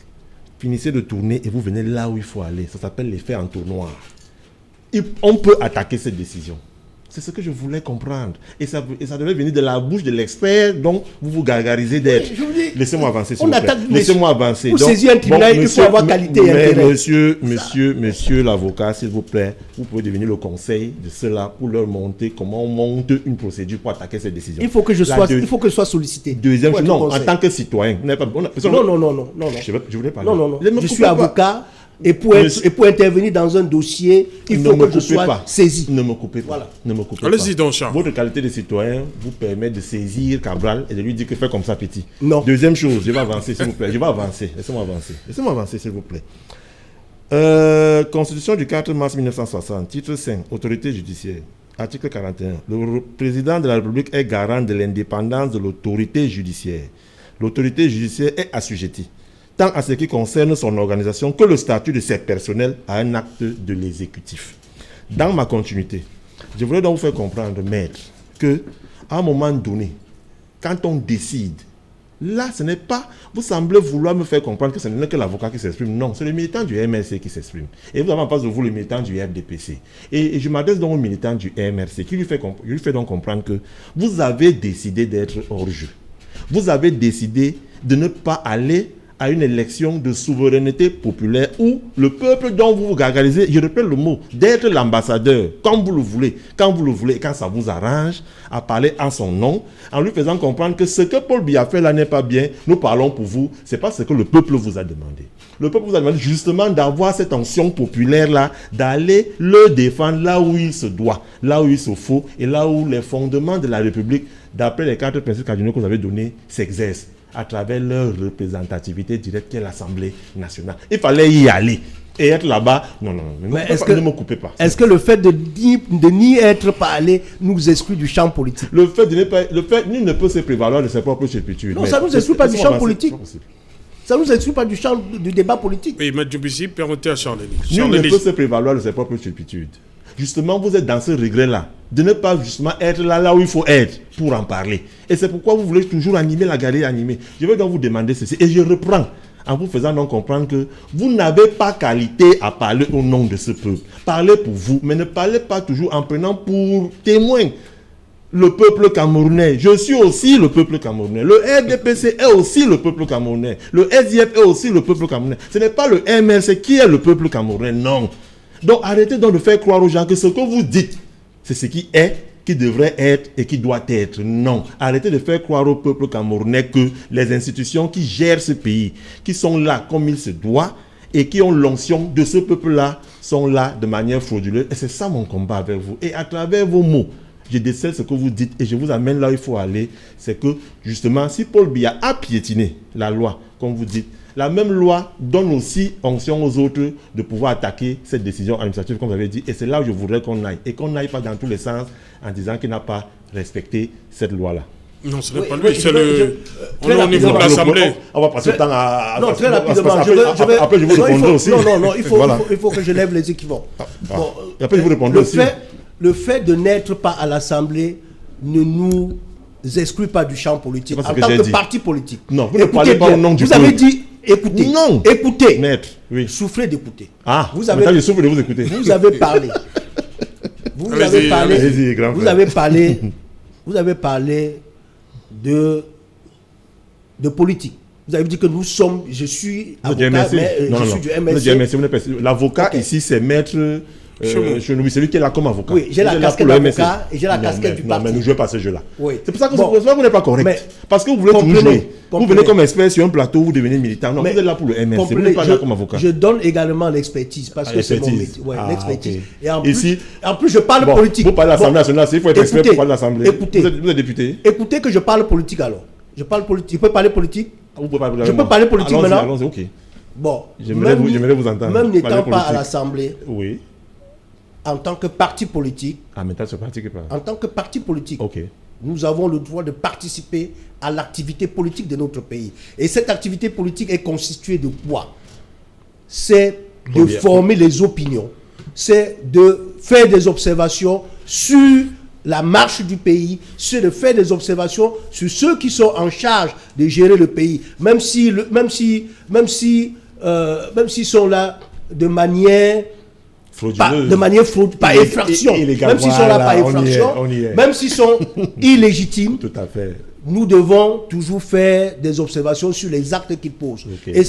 Finissez de tourner et vous venez là où il faut aller. Ça s'appelle l'effet entonnoir. On peut attaquer cette décision. C'est ce que je voulais comprendre. Et ça devait venir de la bouche de l'expert, donc vous vous gargarisez d'être. Oui, laissez-moi avancer, s'il vous plaît. Laissez-moi avancer. Pour saisir un tribunal, il faut avoir qualité et intérêt. Monsieur l'avocat, s'il vous plaît, vous pouvez devenir le conseil de ceux-là pour leur montrer comment on monte une procédure pour attaquer cette décision. Il faut que je sois sollicité. Deuxième chose, non, en tant que citoyen. Non. Je voulais parler. Non. Je suis avocat. Et pour intervenir dans un dossier, il faut que je sois saisi. Ne me coupez pas. Voilà. Ne me coupez pas. Allez-y donc, Charles. Votre qualité de citoyen vous permet de saisir Cabral et de lui dire que fais comme ça, petit. Non. Deuxième chose, je vais avancer, s'il vous plaît. Laissez-moi avancer, s'il vous plaît. Constitution du 4 mars 1960, titre 5, autorité judiciaire. Article 41. Le président de la République est garant de l'indépendance de l'autorité judiciaire. L'autorité judiciaire est assujettie, tant à ce qui concerne son organisation que le statut de ses personnels à un acte de l'exécutif. Dans ma continuité, je voudrais donc vous faire comprendre, maître, qu'à un moment donné, quand on décide, là, ce n'est pas... Vous semblez vouloir me faire comprendre que ce n'est que l'avocat qui s'exprime. Non, c'est le militant du MRC qui s'exprime. Et vous avez en face de vous le militant du RDPC. Et je m'adresse donc au militant du MRC qui lui fait donc comprendre que vous avez décidé d'être hors jeu. Vous avez décidé de ne pas aller à une élection de souveraineté populaire où le peuple dont vous vous gargarisez, je répète le mot, d'être l'ambassadeur, comme vous le voulez, quand vous le voulez, et quand ça vous arrange, à parler en son nom, en lui faisant comprendre que ce que Paul Biya fait là n'est pas bien, nous parlons pour vous, c'est pas ce que le peuple vous a demandé. Le peuple vous a demandé justement d'avoir cette onction populaire là, d'aller le défendre là où il se doit, là où il se faut, et là où les fondements de la République, d'après les 4 principes cardinaux que vous avez donnés, s'exercent à travers leur représentativité directe qui est l'Assemblée nationale. Il fallait y aller et être là-bas. Non, ne me coupez pas. Est-ce que le fait de n'y être pas allé nous exclut du champ politique? Le fait nul ne peut se prévaloir de ses propres turpitudes. Non, ça ne nous exclut pas du champ politique. Ça ne nous exclut pas du champ du débat politique. Oui, M. Dubissi, permettez à Charles-Élie. Nul ne peut se prévaloir de ses propres turpitudes. Justement, vous êtes dans ce regret-là, de ne pas justement être là où il faut être pour en parler. Et c'est pourquoi vous voulez toujours animer la galerie animée. Je vais donc vous demander ceci, et je reprends, en vous faisant donc comprendre que vous n'avez pas qualité à parler au nom de ce peuple. Parlez pour vous, mais ne parlez pas toujours en prenant pour témoin le peuple camerounais. Je suis aussi le peuple camerounais. Le RDPC est aussi le peuple camerounais. Le SDF est aussi le peuple camerounais. Ce n'est pas le MRC qui est le peuple camerounais, non. Donc arrêtez donc de faire croire aux gens que ce que vous dites, c'est ce qui est, qui devrait être et qui doit être. Non. Arrêtez de faire croire au peuple camerounais que les institutions qui gèrent ce pays, qui sont là comme il se doit et qui ont l'onction de ce peuple-là, sont là de manière frauduleuse. Et c'est ça mon combat avec vous. Et à travers vos mots, je décèle ce que vous dites et je vous amène là où il faut aller. C'est que justement, si Paul Biya a piétiné la loi, comme vous dites, La même loi donne aussi onction aux autres de pouvoir attaquer cette décision administrative, comme vous avez dit. Et c'est là où je voudrais qu'on aille. Et qu'on n'aille pas dans tous les sens en disant qu'il n'a pas respecté cette loi-là. Non, ce n'est pas lui, c'est le... On est au niveau de l'Assemblée. On va passer le temps à... Non, très rapidement. Après, je vous répondrai aussi. Non, il faut que je lève les équivoques. Bon, et après, je vous répondrai aussi. Le fait de n'être pas à l'Assemblée ne nous exclut pas du champ politique en tant que parti politique. Non, vous ne parlez pas au nom du peuple. Vous avez dit, écoutez. Non. Écoutez. Maître, oui. Soufflez d'écouter. Ah, maintenant je souffle de vous écouter. Vous avez parlé. Vous avez parlé de politique. Vous avez dit que je suis avocat, mais je suis du MSC. L'avocat ici, c'est maître Chenoubi, c'est lui qui est là comme avocat. Oui, j'ai la casquette d'avocat et j'ai la casquette du parti. Mais ne jouez pas ce jeu-là. Oui. C'est pour ça que vous n'êtes pas correct. Parce que vous voulez toujours jouer. Vous venez comme expert sur un plateau, vous devenez militant. Non, vous êtes là pour le MSC, vous n'êtes pas là comme avocat. Je donne également l'expertise parce que c'est mon métier. L'expertise. Et en plus, je parle politique. Vous parlez de l'Assemblée nationale, il faut être expert pour parler de l'Assemblée. Vous êtes député. Écoutez que je parle politique alors. Je parle politique. Je peux parler politique. Je peux parler politique maintenant. Allons-y, ok. Bon, j'aimerais vous entendre. Même n'étant pas à l'Assemblée, oui. En tant que parti politique, en tant que parti politique, okay. Nous avons le droit de participer à l'activité politique de notre pays. Et cette activité politique est constituée de quoi? C'est de former les opinions, c'est de faire des observations sur la marche du pays, c'est de faire des observations sur ceux qui sont en charge de gérer le pays, même s'ils sont là de manière par effraction, même s'ils sont là par effraction, même s'ils sont illégitimes. Tout à fait. Nous devons toujours faire des observations sur les actes qu'ils posent. Okay. Et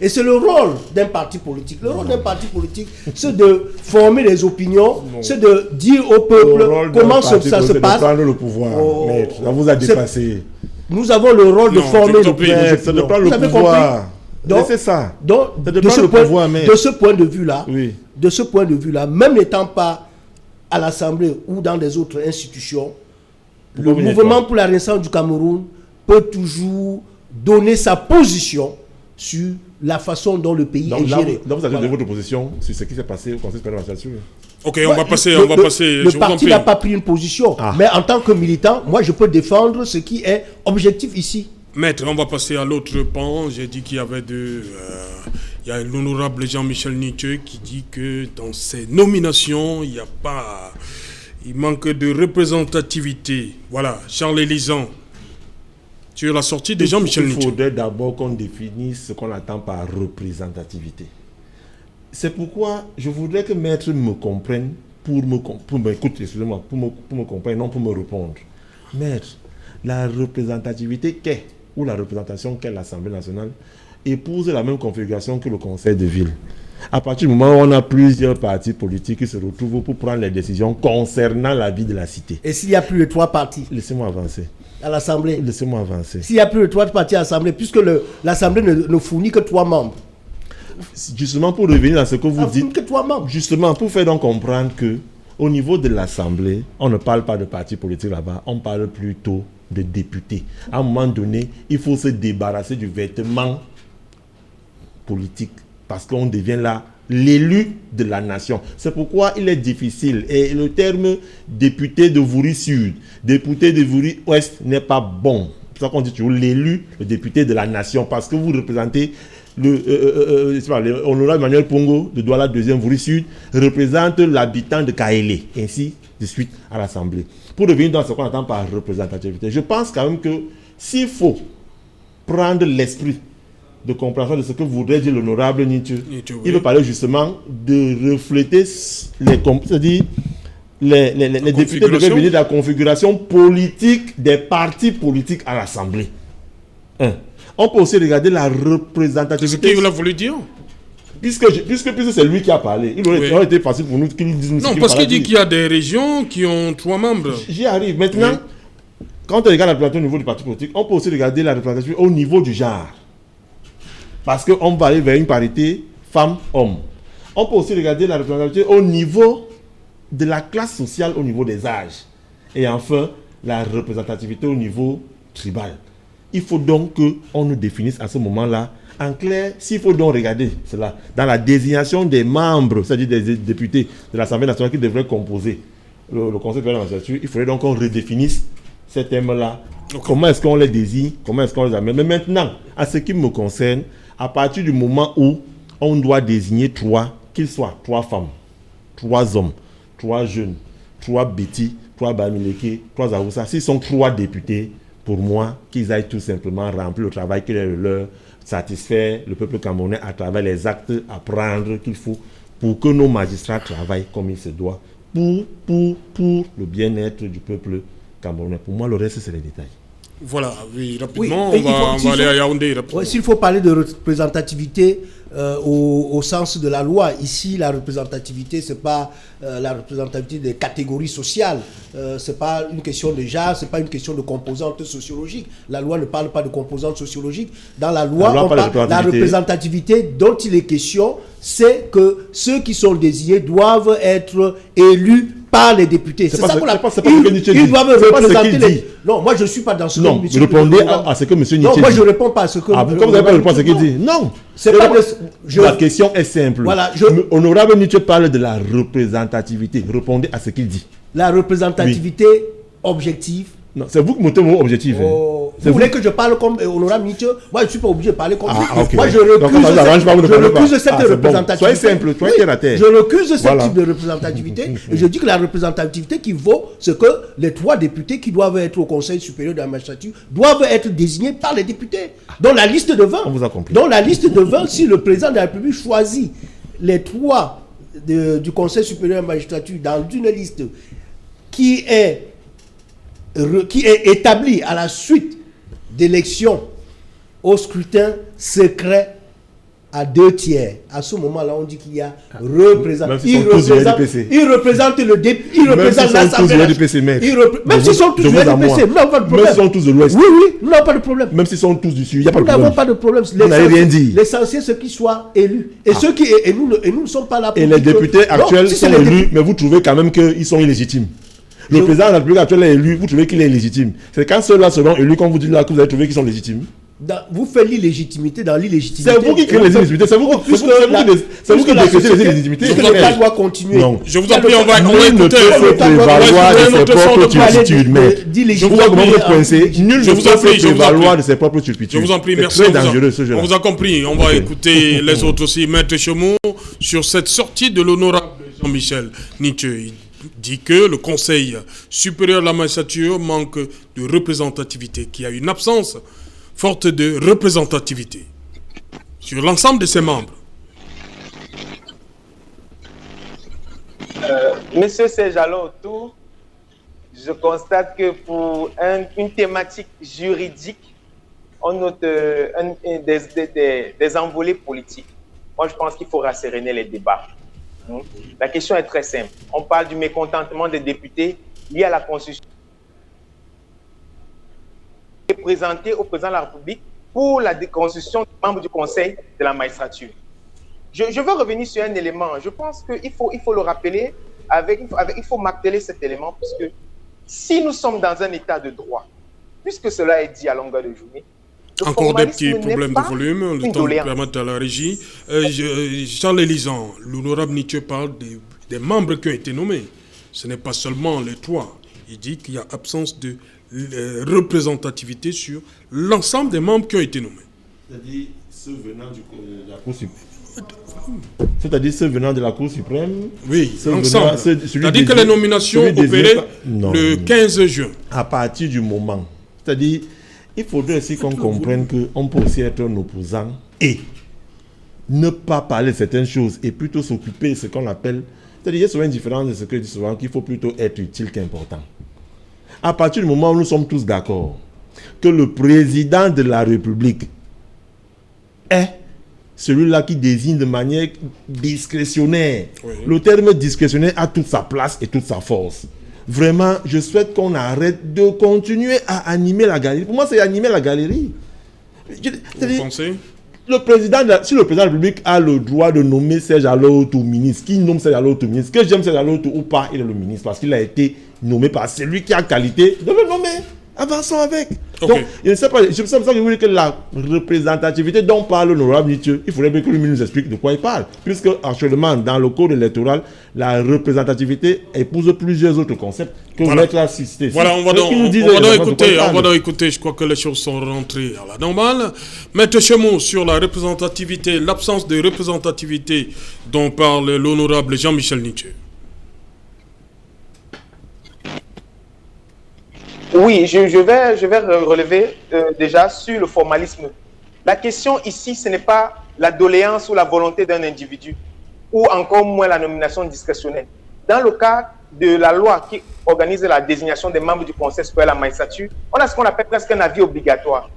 c'est le rôle d'un parti politique. Le rôle d'un parti politique, c'est de former les opinions, c'est de dire au peuple comment ça se passe. De prendre le pouvoir. Ça vous a dépassé. Nous avons le rôle de former le peuple. C'est de prendre le pouvoir. Donc, c'est ça. Donc, de ce point de vue-là, de ce point de vue-là, même n'étant pas à l'Assemblée ou dans des autres institutions, le mouvement pour la Renaissance du Cameroun peut toujours donner sa position sur la façon dont le pays est géré. Donc vous avez donné votre position sur ce qui s'est passé au Conseil supérieur de la magistrature. Ok, on va passer. Le parti n'a pas pris une position. Mais en tant que militant, moi je peux défendre ce qui est objectif ici. Maître, on va passer à l'autre pan. J'ai dit qu'il y avait il y a l'honorable Jean-Michel Nietzsche qui dit que dans ces nominations, il manque de représentativité. Voilà, Charles Élisant, sur la sortie de Jean-Michel Nietzsche. Il faudrait d'abord qu'on définisse ce qu'on attend par représentativité. C'est pourquoi je voudrais que Maître me comprenne, pour me comprendre, non pour me répondre. Maître, la représentativité qu'est, ou la représentation qu'est l'Assemblée nationale, épouse la même configuration que le Conseil de ville. À partir du moment où on a plusieurs partis politiques qui se retrouvent pour prendre les décisions concernant la vie de la cité. Et s'il n'y a plus de 3 partis? Laissez-moi avancer. À l'Assemblée? Laissez-moi avancer. S'il n'y a plus de 3 partis à l'Assemblée, puisque l'Assemblée ne fournit que 3 membres. Justement, pour revenir à ce que vous dites, que 3 membres. Justement, pour faire donc comprendre que au niveau de l'Assemblée, on ne parle pas de partis politiques là-bas, on parle plutôt de députés. À un moment donné, il faut se débarrasser du vêtement politique parce qu'on devient là l'élu de la nation. C'est pourquoi il est difficile. Et le terme député de Vouri Sud, député de Vouri Ouest n'est pas bon. C'est pour ça qu'on dit toujours l'élu, le député de la nation, parce que vous représentez l'honorable Emmanuel Pongo de Douala 2e Vouri Sud représente l'habitant de Kaélé, ainsi de suite à l'Assemblée. Pour revenir dans ce qu'on entend par représentativité, je pense quand même que s'il faut prendre l'esprit de compréhension de ce que voudrait dire l'honorable Nietzsche, il veut parler justement de refléter les députés devaient venir de la configuration politique des partis politiques à l'Assemblée. On peut aussi regarder la représentativité. C'est ce qu'il a voulu dire. Puisque c'est lui qui a parlé, il aurait été facile pour nous qu'il dise. Non, parce qu'il dit qu'il y a des régions qui ont 3 membres. J'y arrive. Maintenant, quand on regarde la représentation au niveau du parti politique, on peut aussi regarder la représentation au niveau du genre. Parce qu'on va aller vers une parité femmes-hommes. On peut aussi regarder la représentation au niveau de la classe sociale, au niveau des âges. Et enfin, la représentativité au niveau tribal. Il faut donc qu'on nous définisse à ce moment-là En clair, s'il faut donc regarder cela, dans la désignation des membres, c'est-à-dire des députés de l'Assemblée nationale qui devraient composer le Conseil supérieur de la magistrature, il faudrait donc qu'on redéfinisse ces thèmes-là. Okay. Comment est-ce qu'on les désigne, comment est-ce qu'on les amène. Mais maintenant, à ce qui me concerne, à partir du moment où on doit désigner qu'ils soient 3 femmes, 3 hommes, 3 jeunes, 3 Betty, 3 Bamileke, 3 Aoussa, s'ils sont 3 députés, pour moi, qu'ils aillent tout simplement remplir le travail qui est le leur, satisfaire le peuple camerounais à travers les actes à prendre qu'il faut pour que nos magistrats travaillent comme il se doit, pour le bien-être du peuple camerounais. Pour moi, le reste, c'est les détails. Voilà, oui, rapidement, on va aller à Yaoundé. Ouais, s'il faut parler de représentativité au sens de la loi, ici, la représentativité, ce n'est pas la représentativité des catégories sociales, ce n'est pas une question de genre, ce n'est pas une question de composante sociologique. La loi ne parle pas de composante sociologique. Dans la loi, on parle de la représentativité dont il est question, c'est que ceux qui sont désignés doivent être élus par les députés. C'est ça qu'on a. Ils doivent représenter les... Non, moi je ne suis pas dans ce que M. répondez à ce que M. Nietzsche dit. Non, moi je ne réponds pas à ce que... Ah, pourquoi vous n'avez pas répondu à ce qu'il dit? Non. C'est pas La question est simple. Voilà, Honorable Nietzsche parle de la représentativité. Répondez à ce qu'il dit. La représentativité objective. Non, c'est vous qui montez vos objectifs. Vous voulez que je parle comme Honorable Nietzsche? Moi, je ne suis pas obligé de parler comme lui. Okay. Moi, je recuse cette représentativité. Soyez simple, soyez terre à terre. Je recuse ce type de représentativité. Et je dis que la représentativité qui vaut, c'est que les 3 députés qui doivent être au Conseil supérieur de la magistrature doivent être désignés par les députés. Dans la liste de 20. On vous a compris. Dans la liste de 20, si le président de la République choisit les 3 du Conseil supérieur de la magistrature dans une liste qui est établi à la suite d'élections au scrutin secret à 2 tiers. À ce moment-là, on dit qu'il y a représentation. Il représente l'Assemblée. Même s'ils sont tous du RDPC, nous n'avons pas de problème. Même s'ils sont tous de l'Ouest. Oui, nous n'avons pas de problème. Même s'ils sont tous du Sud, il n'y a pas de problème. Nous n'avons pas de problème. Vous n'avez rien dit. L'essentiel, c'est qu'ils soient élus. Et nous ne sommes pas là pour... Et les députés actuels sont élus, mais vous trouvez quand même qu'ils sont illégitimes. Le président de la République actuelle est élu, vous trouvez qu'il est illégitime. C'est quand ceux-là seront élus, quand vous dites là, que vous avez trouvé qu'ils sont légitimes. Vous faites l'illégitimité dans l'illégitimité. C'est vous qui créez les illégitimités. C'est vous qui décrétez les illégitimités. L'État doit continuer. Non. Je vous en prie, on va écouter. Prévaloir de ses propres turpitudes. Je vous comment vous coincez. Nul ne peut prévaloir de ses propres turpitudes. Je vous en prie, merci. C'est très dangereux ce jeu-là. On vous a compris. On va écouter les autres aussi. Maître Chemou, sur cette sortie de l'honorable Jean-Michel Nietzsche. Dit que le Conseil supérieur de la magistrature manque de représentativité, qu'il y a une absence forte de représentativité sur l'ensemble de ses membres. Monsieur Serge Alotou, je constate que pour une thématique juridique, on note des envolées politiques. Moi, je pense qu'il faut rasséréner les débats. La question est très simple. On parle du mécontentement des députés lié à la Constitution présentée au président de la République pour la déconstitution des membres du Conseil de la magistrature. Je veux revenir sur un élément. Je pense qu'il faut le rappeler, il faut marteler cet élément, puisque si nous sommes dans un état de droit, puisque cela est dit à longueur de journée, encore des petits problèmes de volume, le temps de permettre à la régie. Charles Élisan, l'honorable Nietzsche parle des membres qui ont été nommés. Ce n'est pas seulement les 3. Il dit qu'il y a absence de représentativité sur l'ensemble des membres qui ont été nommés. C'est-à-dire ceux venant de la Cour suprême. C'est-à-dire ceux venant de la Cour suprême. Oui, l'ensemble. C'est-à-dire que les nominations opérées le 15 juin. À partir du moment. C'est-à-dire, il faudrait aussi qu'on comprenne qu'on peut aussi être un opposant et ne pas parler de certaines choses et plutôt s'occuper de ce qu'on appelle... C'est-à-dire, il y a souvent une différence de ce que je dis souvent, qu'il faut plutôt être utile qu'important. À partir du moment où nous sommes tous d'accord que le président de la République est celui-là qui désigne de manière discrétionnaire. Oui. Le terme discrétionnaire a toute sa place et toute sa force. Vraiment, je souhaite qu'on arrête de continuer à animer la galerie. Pour moi, c'est animer la galerie. Vous pensez ? Si le président de la République a le droit de nommer Serge Alotou ministre, qui nomme Serge Alotou ministre, que j'aime Serge Alotou ou pas, il est le ministre parce qu'il a été nommé par celui qui a qualité de le nommer. Avançons avec. Ok. Donc, je ne sais pas, c'est pour ça que je voulais que la représentativité dont parle l'honorable Nietzsche, il faudrait bien que lui nous explique de quoi il parle. Puisque actuellement, dans le code électoral, la représentativité épouse plusieurs autres concepts que Voilà. Maître a cités. Voilà, on va donc écouter, je crois que les choses sont rentrées à la normale. Maître Chemou, sur la représentativité, l'absence de représentativité dont parle l'honorable Jean-Michel Nietzsche. Oui, je vais relever déjà sur le formalisme. La question ici, ce n'est pas la doléance ou la volonté d'un individu, ou encore moins la nomination discrétionnelle. Dans le cas de la loi qui organise la désignation des membres du Conseil supérieur de la magistrature, on a ce qu'on appelle presque un avis obligatoire.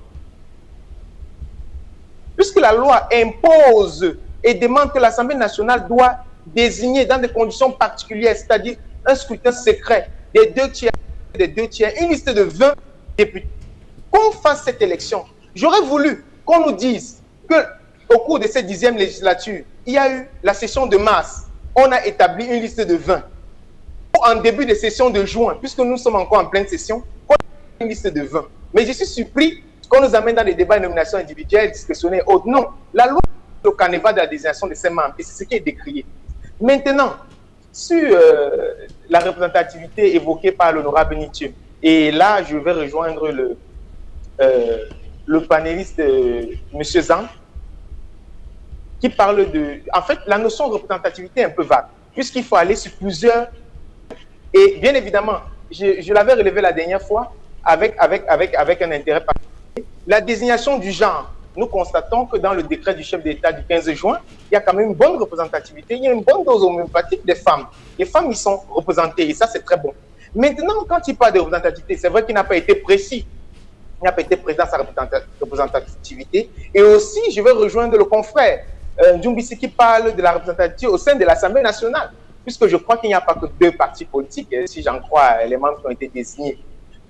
Puisque la loi impose et demande que l'Assemblée nationale doit désigner dans des conditions particulières, c'est-à-dire un scrutin secret des 2/3, une liste de 20 députés. Qu'on fasse cette élection. J'aurais voulu qu'on nous dise qu'au cours de cette 10e législature, il y a eu la session de mars, on a établi une liste de 20. En début de session de juin, puisque nous sommes encore en pleine session, on a une liste de 20. Mais je suis surpris qu'on nous amène dans des débats de nomination individuelle, discrétionnelle et autres. Non, la loi le canevas de la désignation de ses membres, et c'est ce qui est décrié. Maintenant, sur la représentativité évoquée par l'honorable Nietzsche, et là, je vais rejoindre le panéliste M. Zang, qui parle de... En fait, la notion de représentativité est un peu vague, puisqu'il faut aller sur plusieurs... Et bien évidemment, je l'avais relevé la dernière fois, avec un intérêt particulier, la désignation du genre. Nous constatons que dans le décret du chef d'État du 15 juin, il y a quand même une bonne représentativité, il y a une bonne dose homéopathique des femmes. Les femmes y sont représentées et ça, c'est très bon. Maintenant, quand il parle de représentativité, c'est vrai qu'il n'a pas été précis. Il n'a pas été précis dans sa représentativité. Et aussi, je vais rejoindre le confrère Djumbisi qui parle de la représentativité au sein de l'Assemblée nationale, puisque je crois qu'il n'y a pas que 2 partis politiques, si j'en crois les membres qui ont été désignés.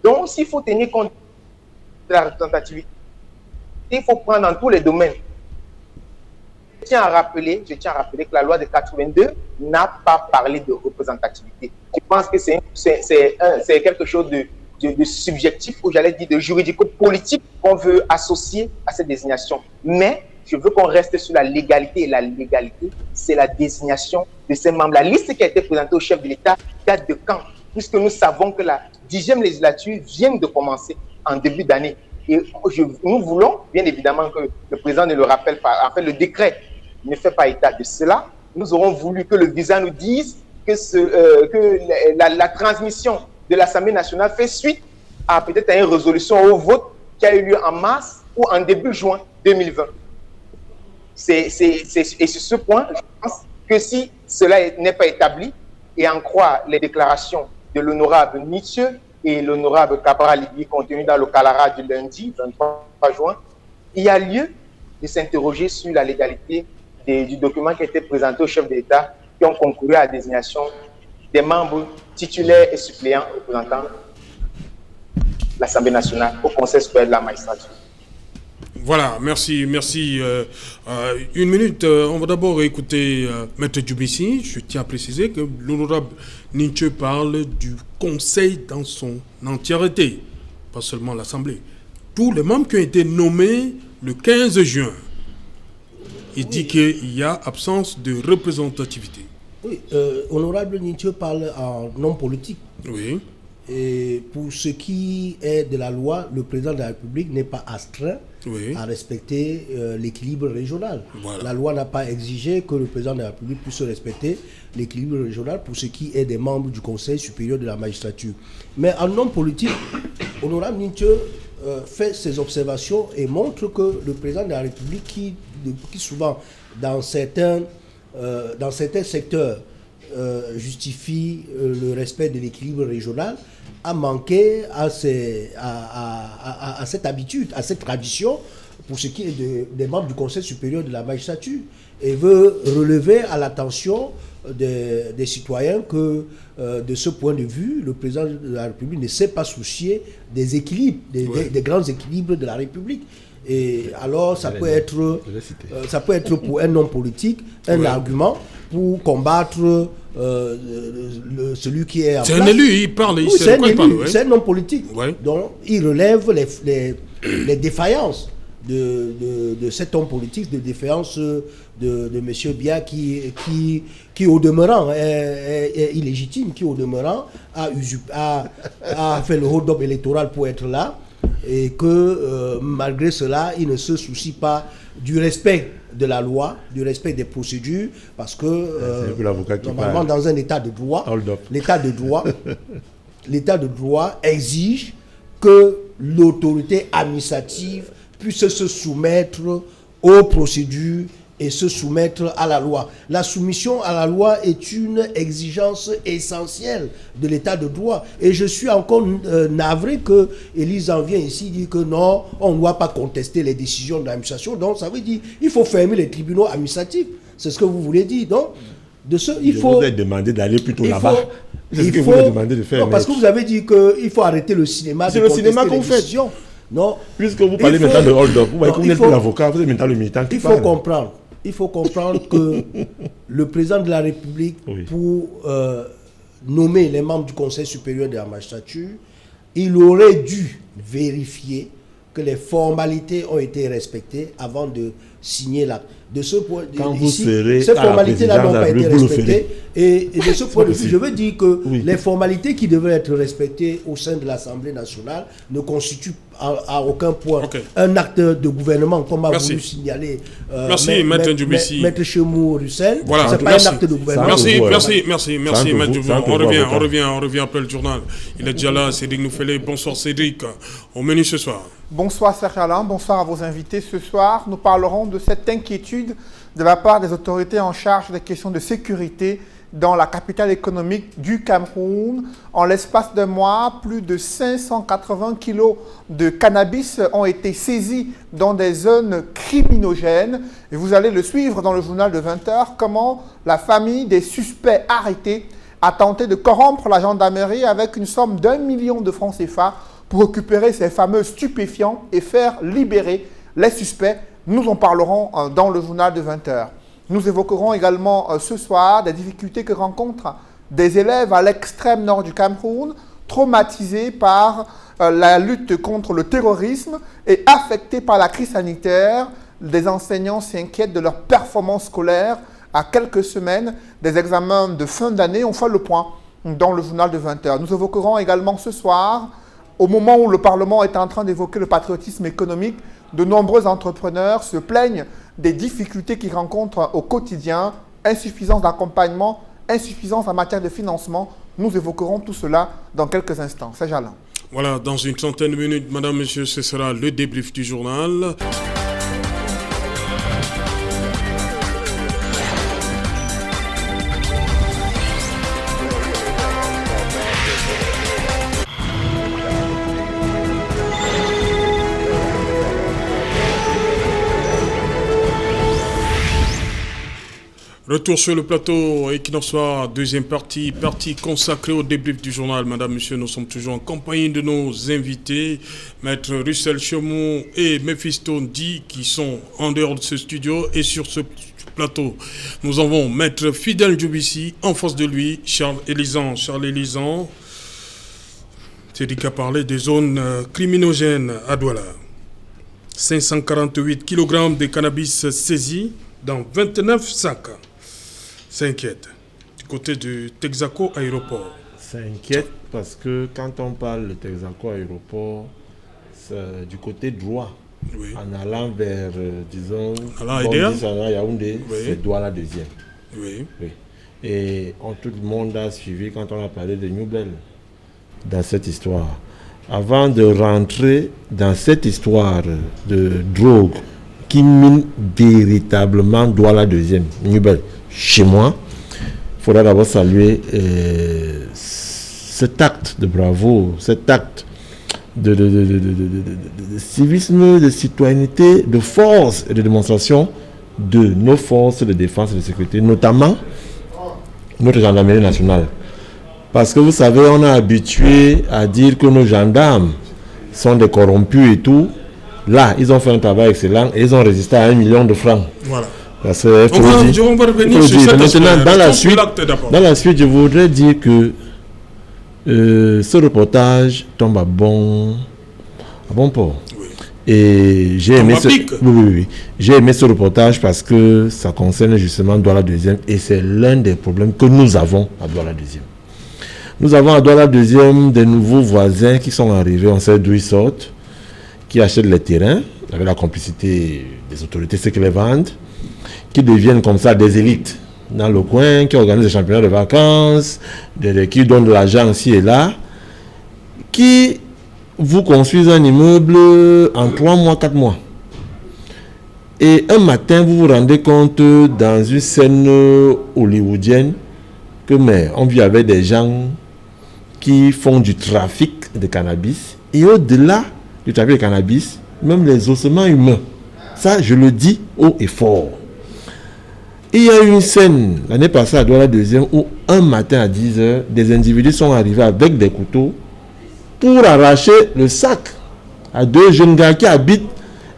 Donc, s'il faut tenir compte de la représentativité, il faut prendre dans tous les domaines. Je tiens à rappeler que la loi de 82 n'a pas parlé de représentativité. Je pense que c'est quelque chose de subjectif, ou j'allais dire de juridico-politique qu'on veut associer à cette désignation. Mais je veux qu'on reste sur la légalité. Et la légalité, c'est la désignation de ces membres. La liste qui a été présentée au chef de l'État date de quand? Puisque nous savons que la 10e législature vient de commencer en début d'année. Et nous voulons, bien évidemment, que le président ne le rappelle pas. En fait, le décret ne fait pas état de cela. Nous aurons voulu que le visa nous dise que la transmission de l'Assemblée nationale fait suite à peut-être à une résolution au vote qui a eu lieu en mars ou en début juin 2020. Et sur ce point, je pense que si cela n'est pas établi, et en croire les déclarations de l'honorable Nietzsche et l'honorable Cabral Libye contenu dans le Calara du lundi 23 juin, il y a lieu de s'interroger sur la légalité du document qui a été présenté au chef de l'État qui ont concouru à la désignation des membres titulaires et suppléants représentant l'Assemblée nationale au Conseil supérieur de la magistrature. Voilà, merci. Une minute, on va d'abord écouter Maître Djumbisi. Je tiens à préciser que l'honorable Nietzsche parle du Conseil dans son entièreté, pas seulement l'Assemblée. Tous les membres qui ont été nommés le 15 juin, il dit qu'il y a absence de représentativité. Oui, honorable Nietzsche parle en homme politique. Oui. Et pour ce qui est de la loi, le président de la République n'est pas astreint à respecter l'équilibre régional. Voilà. La loi n'a pas exigé que le président de la République puisse respecter l'équilibre régional pour ce qui est des membres du Conseil supérieur de la magistrature. Mais en homme politique, honorable Nietzsche fait ses observations et montre que le président de la République, qui souvent dans certains secteurs justifie le respect de l'équilibre régional, a manqué à cette habitude, à cette tradition pour ce qui est des membres du Conseil supérieur de la magistrature, et veut relever à l'attention des citoyens que de ce point de vue, le président de la République ne s'est pas soucié des équilibres, des grands équilibres de la République. Et alors, ça peut être pour un homme politique un argument pour combattre celui qui est en place. C'est un élu, il parle, il c'est un élu, parle, c'est un homme politique. Ouais. Donc, il relève les défaillances de cet homme politique, de défaillances de M. Biya qui au demeurant est illégitime, qui au demeurant a fait le hold-up électoral pour être là, et que malgré cela, il ne se soucie pas du respect de la loi, du respect des procédures, parce que normalement dans un état de droit, l'état de droit exige que l'autorité administrative puisse se soumettre aux procédures et se soumettre à la loi. La soumission à la loi est une exigence essentielle de l'état de droit. Et je suis encore navré que Élise en vient ici dire que non, on ne doit pas contester les décisions de l'administration. Donc ça veut dire qu'il faut fermer les tribunaux administratifs. C'est ce que vous voulez dire, non? Il faut vous demander d'aller plutôt là-bas. C'est ce que vous avez demandé de faire. Non, parce que vous avez dit qu'il faut arrêter le cinéma. C'est le cinéma qu'on fait. Non. Puisque vous parlez maintenant de hold-up, vous voyez que vous n'êtes plus l'avocat, vous êtes maintenant le militant qui parle. Il faut comprendre que le président de la République, pour nommer les membres du Conseil supérieur de la magistrature, il aurait dû vérifier que les formalités ont été respectées avant de signer l'acte. De ce point de vue, ces formalités-là n'ont pas été respectées. Et de ce point de vue, je veux dire que les formalités qui devraient être respectées au sein de l'Assemblée nationale ne constituent à aucun point un acte de gouvernement, comme a voulu signaler Maître Chemou Russell. Voilà. C'est pas un acte de gouvernement. Merci, Maître Djoubou. On revient après le journal. Il est déjà là, Cédric Noufélé. Bonsoir Cédric. Au menu ce soir. Bonsoir Serge Alain, bonsoir à vos invités. Ce soir, nous parlerons de cette inquiétude de la part des autorités en charge des questions de sécurité dans la capitale économique du Cameroun. En l'espace d'un mois, plus de 580 kilos de cannabis ont été saisis dans des zones criminogènes. Et vous allez le suivre dans le journal de 20h, comment la famille des suspects arrêtés a tenté de corrompre la gendarmerie avec une somme d'1 million de francs CFA pour récupérer ces fameux stupéfiants et faire libérer les suspects. Nous en parlerons dans le journal de 20h. Nous évoquerons également ce soir des difficultés que rencontrent des élèves à l'extrême nord du Cameroun, traumatisés par la lutte contre le terrorisme et affectés par la crise sanitaire. Des enseignants s'inquiètent de leur performance scolaire à quelques semaines des examens de fin d'année. On fait le point dans le journal de 20h. Nous évoquerons également ce soir, au moment où le Parlement est en train d'évoquer le patriotisme économique, de nombreux entrepreneurs se plaignent des difficultés qu'ils rencontrent au quotidien, insuffisance d'accompagnement, insuffisance en matière de financement. Nous évoquerons tout cela dans quelques instants. C'est Alain. Voilà, dans une trentaine de minutes, madame, monsieur, ce sera le débrief du journal. Retour sur le plateau Equinox Soir, deuxième partie consacrée au débrief du journal. Madame, monsieur, nous sommes toujours en compagnie de nos invités, Maître Russell Chemou et Mephisto Ndi, qui sont en dehors de ce studio. Et sur ce plateau, nous avons Maître Fidèle Djoubissi, en face de lui, Charles Élisan, c'est dit qu'à parler des zones criminogènes à Douala. 548 kg de cannabis saisis dans 29 sacs. Ça inquiète. Du côté du Texaco Aéroport. Ça inquiète parce que quand on parle de Texaco Aéroport, c'est du côté droit. Oui. En allant vers, Yaoundé, c'est Douala deuxième. Oui. Et tout le monde a suivi quand on a parlé de New Bell dans cette histoire. Avant de rentrer dans cette histoire de drogue qui mine véritablement Douala deuxième, New Bell, chez moi, il faudra d'abord saluer cet acte de bravo, cet acte de civisme, de citoyenneté, de force et de démonstration de nos forces de défense et de sécurité, notamment notre gendarmerie nationale. Parce que vous savez, on est habitué à dire que nos gendarmes sont des corrompus et tout, Là, ils ont fait un travail excellent et ils ont résisté à 1 million de francs. Voilà. On va revenir sur cet aspect. Maintenant, dans la suite, je voudrais dire que ce reportage tombe à bon port. Oui. Et j'ai aimé, j'ai aimé ce reportage parce que ça concerne justement Douala 2e et c'est l'un des problèmes que nous avons à Douala 2e. Nous avons à Douala 2e des nouveaux voisins qui sont arrivés, on sait d'où ils sortent, qui achètent les terrains avec la complicité des autorités, ceux qui les vendent, qui deviennent comme ça des élites dans le coin, qui organisent des championnats de vacances, qui donnent de l'argent ici et là, qui vous construisent un immeuble en 3 mois, 4 mois. Et un matin, vous vous rendez compte dans une scène hollywoodienne que on vit avec des gens qui font du trafic de cannabis. Et au-delà du trafic de cannabis, même les ossements humains. Ça, je le dis haut et fort. Il y a eu une scène l'année passée à Douala 2e où un matin à 10h, des individus sont arrivés avec des couteaux pour arracher le sac à 2 jeunes gars qui habitent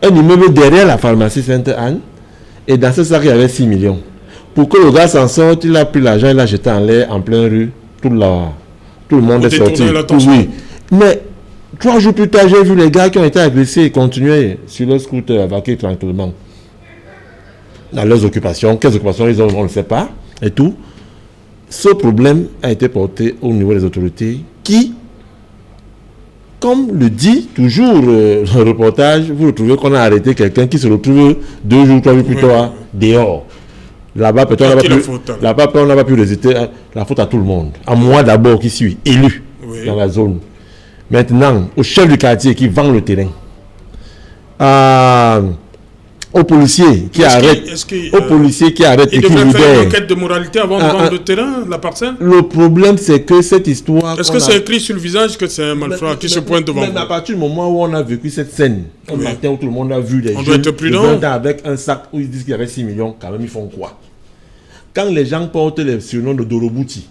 un immeuble derrière la pharmacie Sainte-Anne. Et dans ce sac, il y avait 6 millions. Pour que le gars s'en sorte, il a pris l'argent, il l'a jeté en l'air, en pleine rue. Tout le monde est sorti. Oui. Mais 3 jours plus tard, j'ai vu les gars qui ont été agressés et continuer sur leur scooter à vaquer tranquillement dans leurs occupations. Quelles occupations ils ont, on ne sait pas. Et tout. Ce problème a été porté au niveau des autorités qui, comme le dit toujours le reportage, vous retrouvez qu'on a arrêté quelqu'un qui se retrouve 2 jours, 3 jours plus tard dehors. Là-bas, peut-être on n'a pas pu résister. La faute à tout le monde. À moi d'abord qui suis élu dans la zone. Maintenant, au chef du quartier qui vend le terrain. Aux policiers qui arrêtent. Il devrait faire une enquête de moralité avant de vendre le terrain, la parcelle. Le problème, c'est que cette histoire... Est-ce que c'est écrit sur le visage que c'est un malfrat qui se pointe devant vous? Mais à partir du moment où on a vécu cette scène, un matin où tout le monde a vu les jeunes de 20 ans avec un sac où ils disent qu'il y avait 6 millions, quand même ils font quoi? Quand les gens portent les surnoms de Dorobuti,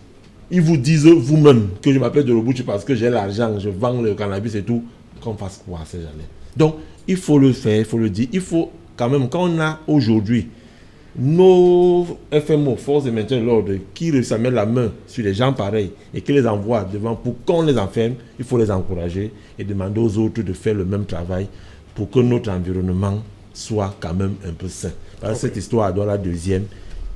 ils vous disent vous-même que je m'appelle Dorobuti parce que j'ai l'argent, je vends le cannabis et tout, qu'on fasse quoi, c'est jamais. Donc, il faut le faire, il faut le dire, il faut quand même, quand on a aujourd'hui nos FMO, forces de maintien de l'ordre, qui réussissent à mettre la main sur les gens pareils et qui les envoient devant pour qu'on les enferme, il faut les encourager et demander aux autres de faire le même travail pour que notre environnement soit quand même un peu sain. Parce que cette histoire à Douala 2e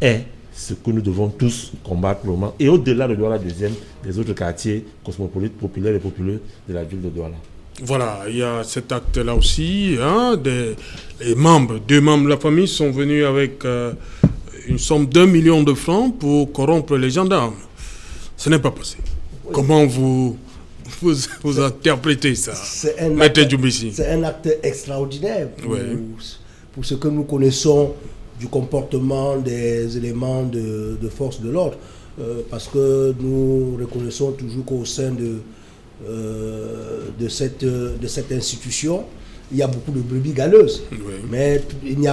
est ce que nous devons tous combattre pour le moment. Et au-delà de Douala 2e, des autres quartiers cosmopolites, populaires et populeux de la ville de Douala. Voilà, il y a cet acte-là aussi. Les membres, 2 membres de la famille sont venus avec une somme d'1 million de francs pour corrompre les gendarmes. Ce n'est pas passé. Oui. Comment vous interprétez ça, Maître Djoubissi? C'est un acte extraordinaire pour ce que nous connaissons du comportement des éléments de force de l'ordre. Parce que nous reconnaissons toujours qu'au sein de cette institution, il y a beaucoup de brebis galeuses. Oui. Mais il n'y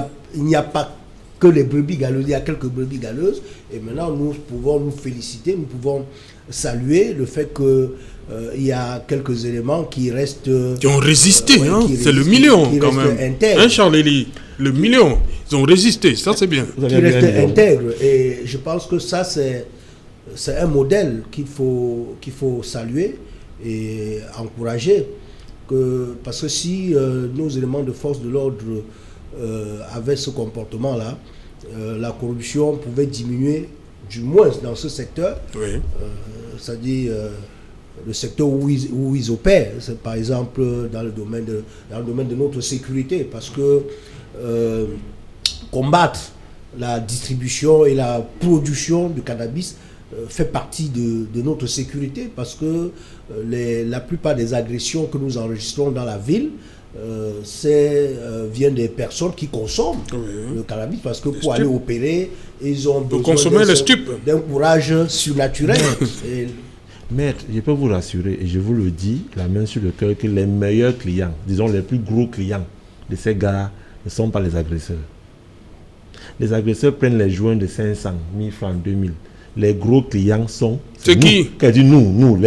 a pas que les brebis galeuses, il y a quelques brebis galeuses. Et maintenant, nous pouvons nous féliciter, nous pouvons saluer le fait qu'il y a quelques éléments qui restent... Qui ont résisté, c'est le million quand même. Hein, Charles-Élie, le million, ils ont résisté, ça c'est bien. Qui restent intègres. Et je pense que ça, c'est un modèle qu'il faut saluer et encourager, parce que si nos éléments de force de l'ordre avaient ce comportement-là, la corruption pouvait diminuer, du moins dans ce secteur, c'est-à-dire le secteur où ils opèrent, c'est par exemple dans le domaine de notre sécurité, parce que combattre la distribution et la production de cannabis fait partie de notre sécurité, parce que la plupart des agressions que nous enregistrons dans la ville viennent des personnes qui consomment le cannabis, parce que pour aller opérer, ils ont besoin d'un courage surnaturel. Maître, je peux vous rassurer, et je vous le dis, la main sur le cœur, que les meilleurs clients, disons les plus gros clients de ces gars ne sont pas les agresseurs. Les agresseurs prennent les joints de 500, 1000 francs, 2000. les gros clients sont... C'est qui? Qu'elle dit nous,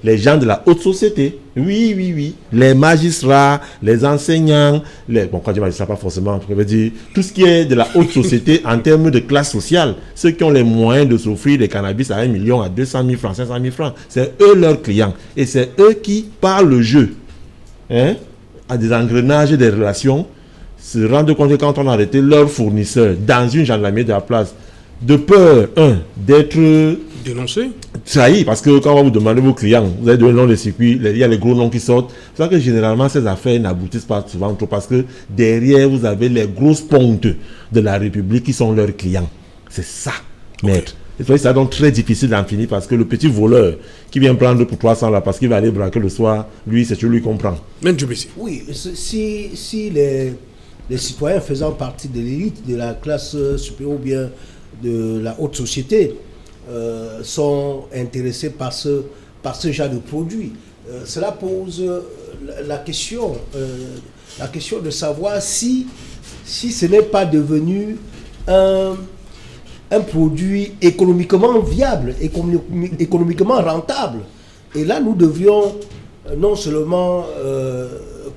les gens de la haute société. Oui. Les magistrats, les enseignants, bon, quand je dis magistrat, pas forcément, je veux dire, tout ce qui est de la haute société en termes de classe sociale, ceux qui ont les moyens de s'offrir des cannabis à 1 million, à 200 000 francs, 500 000 francs, c'est eux leurs clients. Et c'est eux qui, par le jeu, à des engrenages et des relations, se rendent compte que quand on a arrêté leur fournisseur dans une gendarmerie de la place, de peur, d'être dénoncé, trahi, parce que quand on va vous demander vos clients, vous avez donné le nom des circuits, il y a les gros noms qui sortent. C'est ça que généralement ces affaires n'aboutissent pas souvent trop, parce que derrière vous avez les grosses pontes de la République qui sont leurs clients. C'est ça, maître. Et ça donc très difficile d'en finir, parce que le petit voleur qui vient prendre pour 300 là parce qu'il va aller braquer le soir, lui c'est celui qui comprend. Oui, si les citoyens faisant partie de l'élite, de la classe supérieure ou bien de la haute société sont intéressés par ce genre de produit, cela pose la question de savoir si ce n'est pas devenu un produit économiquement viable, économiquement rentable. Et là, nous devions non seulement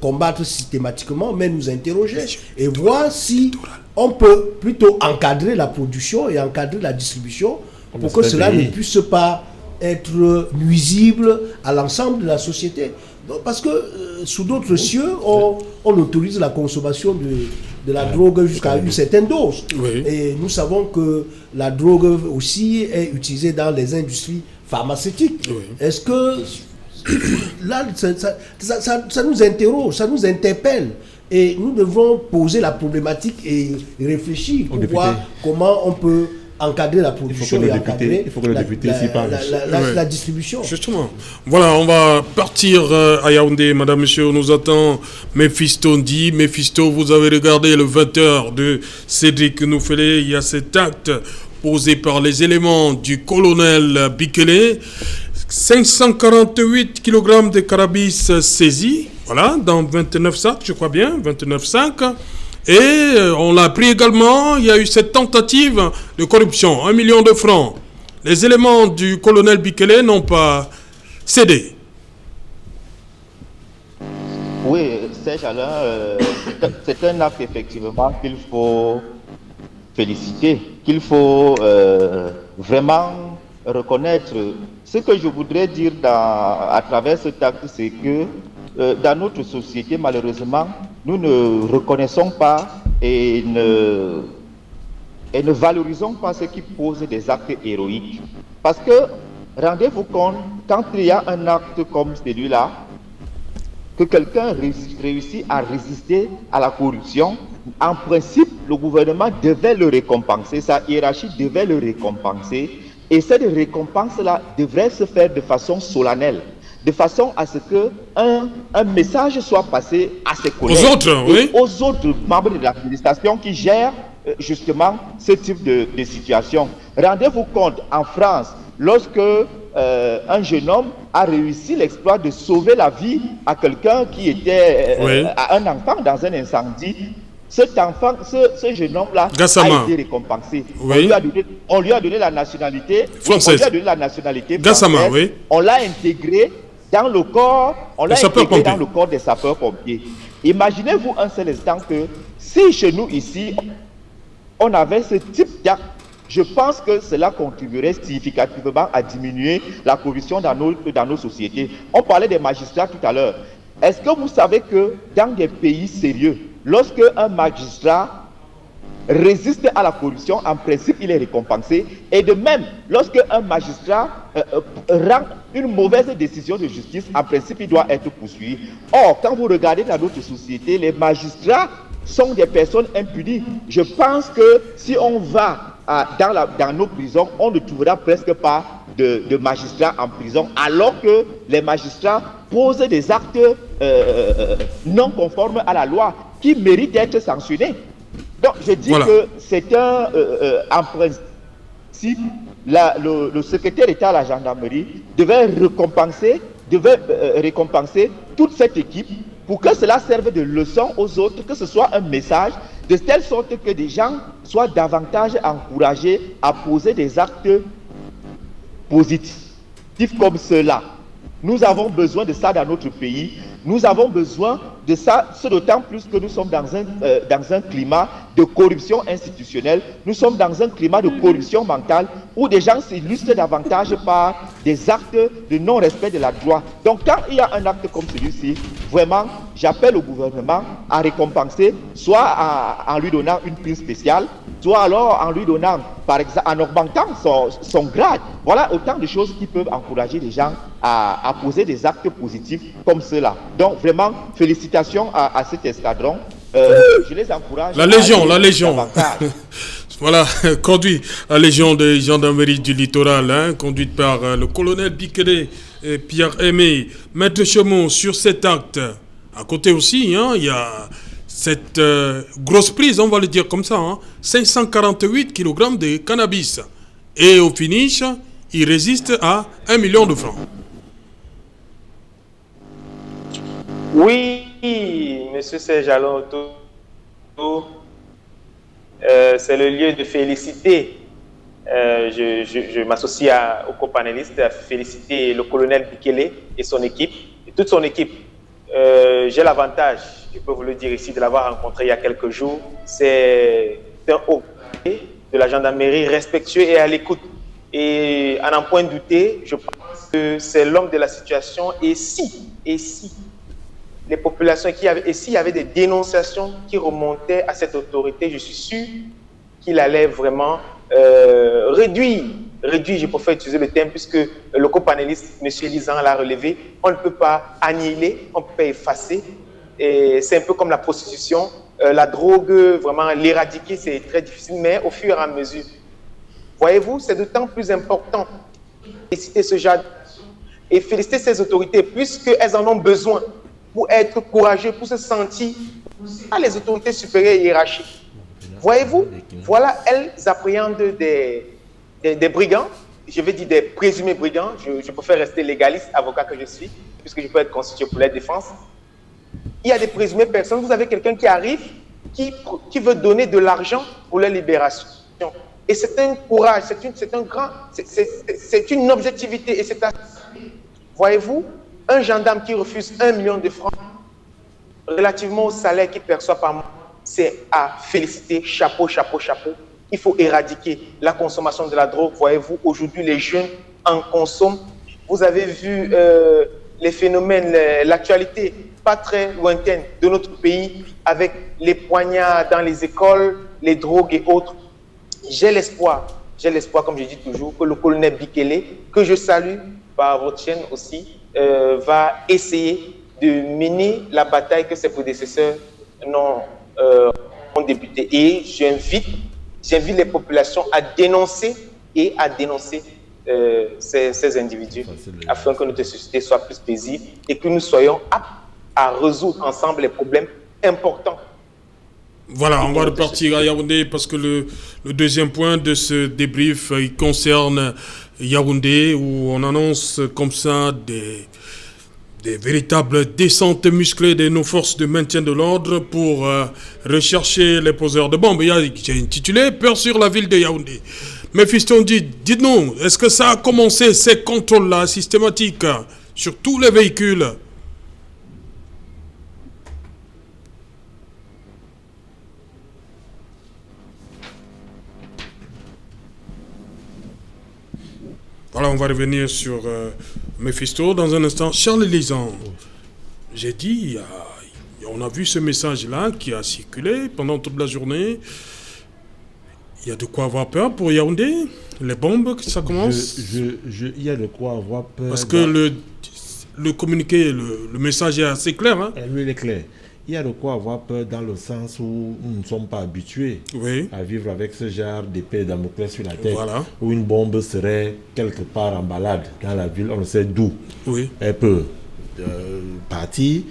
combattre systématiquement, mais nous interroger et voir si on peut plutôt encadrer la production et encadrer la distribution pour que cela ne puisse pas être nuisible à l'ensemble de la société. Donc, parce que sous d'autres cieux, on autorise la consommation de la drogue jusqu'à une certaine dose. Oui. Et nous savons que la drogue aussi est utilisée dans les industries pharmaceutiques. Oui. Est-ce que là, ça nous interroge, ça nous interpelle, et nous devons poser la problématique et réfléchir pour voir comment on peut encadrer la production et encadrer la distribution. Justement. Voilà, on va partir à Yaoundé. Madame, monsieur, nous attend Mephisto Ndi. Mephisto, vous avez regardé le 20h de Cédric Noufelé. Il y a cet acte posé par les éléments du colonel Bikele. 548 kg de cannabis saisis, voilà, dans 29 sacs, je crois bien, 29 sacs. Et on l'a appris également, il y a eu cette tentative de corruption, 1 million de francs. Les éléments du colonel Bikele n'ont pas cédé. Oui, Serge Alain, c'est un acte effectivement qu'il faut féliciter, qu'il faut vraiment reconnaître. Ce que je voudrais dire à travers cet acte, c'est que dans notre société, malheureusement, nous ne reconnaissons pas et ne valorisons pas ceux qui posent des actes héroïques. Parce que, rendez-vous compte, quand il y a un acte comme celui-là, que quelqu'un réussit à résister à la corruption, en principe, le gouvernement devait le récompenser, sa hiérarchie devait le récompenser. Et cette récompense-là devrait se faire de façon solennelle, de façon à ce qu'un message soit passé à ses collègues, aux autres membres de l'administration qui gèrent justement ce type de situation. Rendez-vous compte, en France, lorsque un jeune homme a réussi l'exploit de sauver la vie à quelqu'un qui était, à un enfant dans un incendie, cet enfant, ce jeune homme-là a été récompensé. Oui. On lui a donné la nationalité française. On lui a donné la nationalité française. Oui. On l'a intégré dans le corps, dans le corps des sapeurs-pompiers. Imaginez-vous un seul instant que si chez nous ici, on avait ce type d'acte, je pense que cela contribuerait significativement à diminuer la corruption dans nos sociétés. On parlait des magistrats tout à l'heure. Est-ce que vous savez que dans des pays sérieux, lorsque un magistrat résiste à la corruption, en principe, il est récompensé. Et de même, lorsque un magistrat rend une mauvaise décision de justice, en principe, il doit être poursuivi. Or, quand vous regardez dans notre société, les sont des personnes impunies. Je pense que si on va dans nos prisons, on ne trouvera presque pas de magistrats en prison, alors que les magistrats posent des actes non conformes à la loi qui méritent d'être sanctionnés. Donc je dis que c'est en principe, le secrétaire d'État à la gendarmerie devait récompenser toute cette équipe pour que cela serve de leçon aux autres, que ce soit un message, de telle sorte que des gens soient davantage encouragés à poser des actes positifs comme ceux-là. Nous avons besoin de ça dans notre pays. Nous avons besoin de ça, ce d'autant plus que nous sommes dans un climat de corruption institutionnelle. Nous sommes dans un climat de corruption mentale où des gens s'illustrent davantage par des actes de non-respect de la loi. Donc quand il y a un acte comme celui-ci, vraiment, j'appelle au gouvernement à récompenser, soit en lui donnant une prime spéciale, soit alors en lui donnant, par exemple, en augmentant son grade. Voilà autant de choses qui peuvent encourager les gens à poser des actes positifs comme cela. Donc vraiment, félicitations à cet escadron. Je les encourage. La Légion. Voilà, conduit la Légion de gendarmerie du littoral, conduite par le colonel Bikele et Pierre-Aimé. Maître Chemot, sur cet acte, à côté aussi, il y a cette grosse prise, on va le dire comme ça, 548 kg de cannabis. Et au finish, il résiste à 1 million de francs. Oui, monsieur Serge Alonto, c'est le lieu de féliciter. Je m'associe aux copanélistes à féliciter le colonel Bikele et son équipe, et toute son équipe. J'ai l'avantage, je peux vous le dire ici, de l'avoir rencontré il y a quelques jours. C'est un haut de la gendarmerie respectueux et à l'écoute. Et à n'en point douter, je pense que c'est l'homme de la situation. Et si les populations s'il y avait des dénonciations qui remontaient à cette autorité, je suis sûr qu'il allait vraiment réduire, je préfère utiliser le terme, puisque le copanéliste, M. Lisan, l'a relevé, on ne peut pas annihiler, on ne peut pas effacer. Et c'est un peu comme la prostitution, la drogue, vraiment l'éradiquer, c'est très difficile, mais au fur et à mesure. Voyez-vous, c'est d'autant plus important de féliciter ce genre et féliciter ces autorités, puisqu'elles en ont besoin pour être courageux, pour se sentir à les autorités supérieures et hiérarchiques. Voyez-vous, voilà, elles appréhendent des brigands, je vais dire des présumés brigands, je préfère rester légaliste, avocat que je suis, puisque je peux être constitué pour la défense. Il y a des présumées personnes, vous avez quelqu'un qui arrive, qui veut donner de l'argent pour leur libération. Et c'est un courage, c'est une objectivité, et c'est un... Voyez-vous, un gendarme qui refuse 1 million de francs, relativement au salaire qu'il perçoit par mois, c'est à féliciter, chapeau. Il faut éradiquer la consommation de la drogue. Voyez-vous, aujourd'hui, les jeunes en consomment. Vous avez vu les phénomènes, l'actualité pas très lointaine de notre pays, avec les poignards dans les écoles, les drogues et autres. J'ai l'espoir, comme je dis toujours, que le colonel Bikele, que je salue par votre chaîne aussi, va essayer de mener la bataille que ses prédécesseurs ont débuté. Et j'invite les populations à dénoncer ces individus afin que notre société soit plus paisible et que nous soyons aptes à résoudre ensemble les problèmes importants. Voilà, on va repartir à Yaoundé parce que le deuxième point de ce débrief, il concerne Yaoundé, où on annonce comme ça des véritables descentes musclées de nos forces de maintien de l'ordre pour rechercher les poseurs de bombes. J'ai intitulé « Peur sur la ville de Yaoundé ». Mephiston dit, dites-nous, est-ce que ça a commencé ces contrôles-là systématiques sur tous les véhicules ? Voilà, on va revenir sur Mephisto dans un instant. Charles Lisan, j'ai dit, on a vu ce message-là qui a circulé pendant toute la journée. Il y a de quoi avoir peur pour Yaoundé. Les bombes, ça commence. Il y a de quoi avoir peur. Parce que le communiqué, le message est assez clair. Lui, il est clair. Il y a de quoi avoir peur dans le sens où nous ne sommes pas habitués à vivre avec ce genre d'épée Damoclès sur la tête. Voilà. Où une bombe serait quelque part en balade dans la ville, on ne sait d'où. Elle peut partir.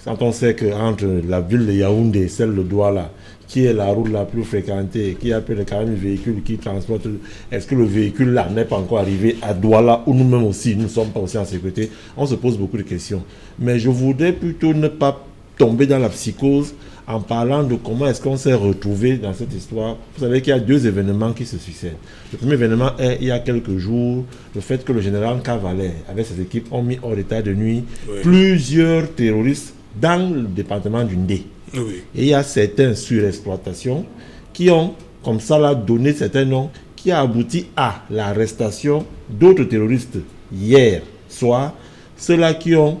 Quand on sait qu'entre la ville de Yaoundé et celle de Douala, qui est la route la plus fréquentée, qui a plus de 40 véhicules qui transportent, est-ce que le véhicule là n'est pas encore arrivé à Douala, où nous-mêmes aussi, nous ne sommes pas aussi en sécurité? On se pose beaucoup de questions. Mais je voudrais plutôt ne pas tomber dans la psychose en parlant de comment est-ce qu'on s'est retrouvé dans cette histoire. Vous savez qu'il y a 2 événements qui se succèdent. Le premier événement est, il y a quelques jours, le fait que le général Cavalet, avec ses équipes, ont mis hors état de nuit plusieurs terroristes dans le département du Ndé. Et il y a certaines surexploitations qui ont, comme ça, là, donné certains noms, qui a abouti à l'arrestation d'autres terroristes hier soir, ceux-là qui ont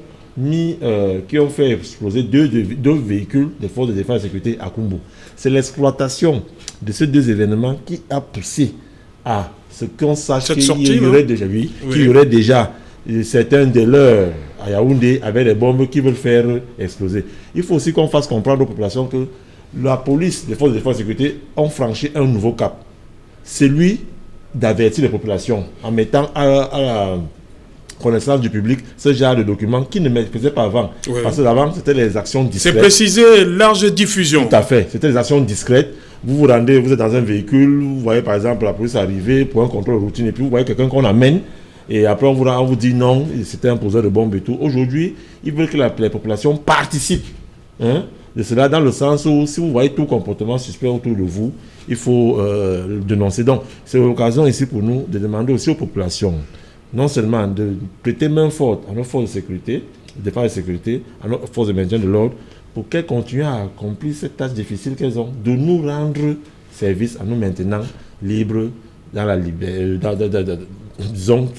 fait exploser deux véhicules des forces de défense et de sécurité à Kumbu. C'est l'exploitation de ces 2 événements qui a poussé à ce qu'on sache qu'il y aurait déjà certains de leurs à Yaoundé avec des bombes qui veulent faire exploser. Il faut aussi qu'on fasse comprendre aux populations que la police, les forces de défense et de sécurité ont franchi un nouveau cap. Celui d'avertir les populations en mettant à la connaissance du public ce genre de documents qui ne faisaient pas avant. Parce que avant, c'était les actions discrètes. C'est précisé, large diffusion. Tout à fait. C'était les actions discrètes. Vous êtes dans un véhicule, vous voyez par exemple la police arriver pour un contrôle routine et puis vous voyez quelqu'un qu'on amène et après on vous dit non, c'était un poseur de bombe et tout. Aujourd'hui, ils veulent que les populations participent de cela dans le sens où si vous voyez tout comportement suspect autour de vous, il faut le dénoncer. Donc, c'est l'occasion ici pour nous de demander aussi aux populations non seulement de prêter main forte à nos forces de sécurité, de défense et de sécurité, à nos forces de maintien de l'ordre, pour qu'elles continuent à accomplir cette tâche difficile qu'elles ont, de nous rendre service, à nous maintenant libres dans la liberté, disons,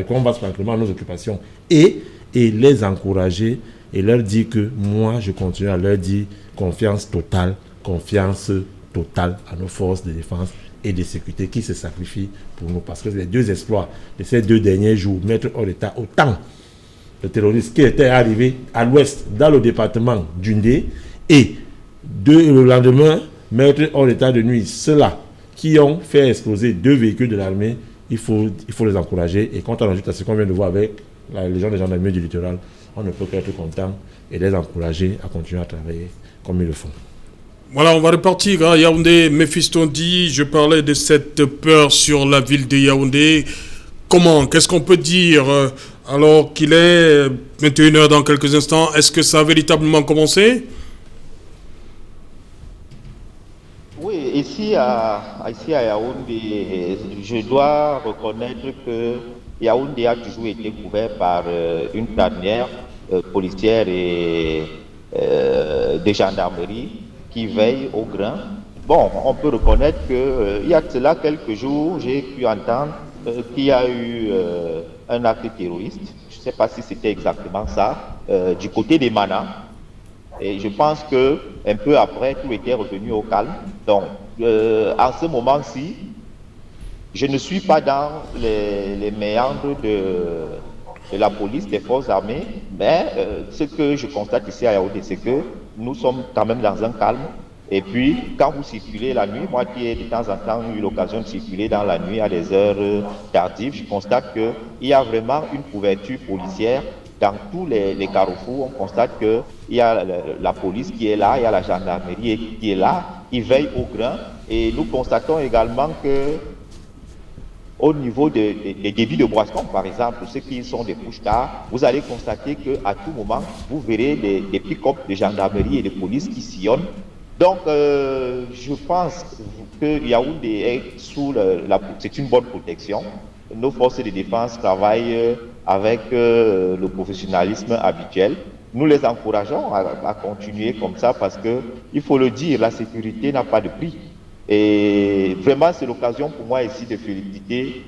qu'on passe tranquillement à nos occupations, et les encourager et leur dire que moi, je continue à leur dire confiance totale à nos forces de défense et de sécurité qui se sacrifient pour nous. Parce que les 2 exploits de ces 2 derniers jours mettent hors état autant de terroristes qui étaient arrivés à l'ouest, dans le département du Ndé, et le lendemain, mettre hors état de nuit ceux-là qui ont fait exploser 2 véhicules de l'armée. Il faut les encourager. Et quand on ajoute à ce qu'on vient de voir avec les gens des gendarmeries du littoral, on ne peut qu'être content et les encourager à continuer à travailler comme ils le font. Voilà, on va repartir à Yaoundé. Mephistondi, je parlais de cette peur sur la ville de Yaoundé. Qu'est-ce qu'on peut dire alors qu'il est 21h dans quelques instants? Est-ce que ça a véritablement commencé? Oui, ici à Yaoundé, je dois reconnaître que Yaoundé a toujours été couvert par une tanière policière et de gendarmerie qui veille au grain. Bon, on peut reconnaître qu'il y a de cela quelques jours, j'ai pu entendre qu'il y a eu un acte terroriste. Je ne sais pas si c'était exactement ça, du côté des Mana. Et je pense qu'un peu après, tout était revenu au calme. Donc, en ce moment-ci, je ne suis pas dans les méandres de la police, des forces armées, mais ce que je constate ici à Yaoundé, c'est que nous sommes quand même dans un calme. Et puis, quand vous circulez la nuit, moi qui ai de temps en temps eu l'occasion de circuler dans la nuit à des heures tardives, je constate qu'il y a vraiment une couverture policière dans tous les carrefours. On constate qu'il y a la police qui est là, il y a la gendarmerie qui est là, ils veillent au grain. Et nous constatons également que au niveau des débits de boissons, par exemple, ceux qui sont des couches-tard, vous allez constater qu'à tout moment, vous verrez des pick-up de gendarmerie et de police qui sillonnent. Donc, je pense que Yaoundé est c'est une bonne protection. Nos forces de défense travaillent avec le professionnalisme habituel. Nous les encourageons à continuer comme ça parce que, il faut le dire, la sécurité n'a pas de prix. Et vraiment, c'est l'occasion pour moi ici de féliciter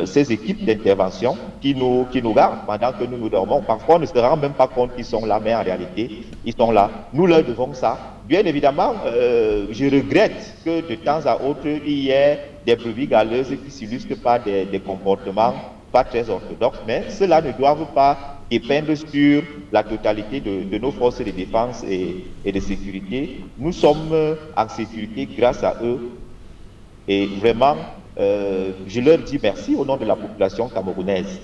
ces équipes d'intervention qui nous gardent pendant que nous dormons. Parfois, on ne se rend même pas compte qu'ils sont là, mais en réalité, ils sont là. Nous leur devons ça. Bien évidemment, je regrette que de temps à autre, il y ait des brebis galeuses qui s'illustrent par des comportements pas très orthodoxes, mais cela ne doivent pas dépendre sur la totalité de nos forces de défense et de sécurité. Nous sommes en sécurité grâce à eux. Et vraiment, je leur dis merci au nom de la population camerounaise.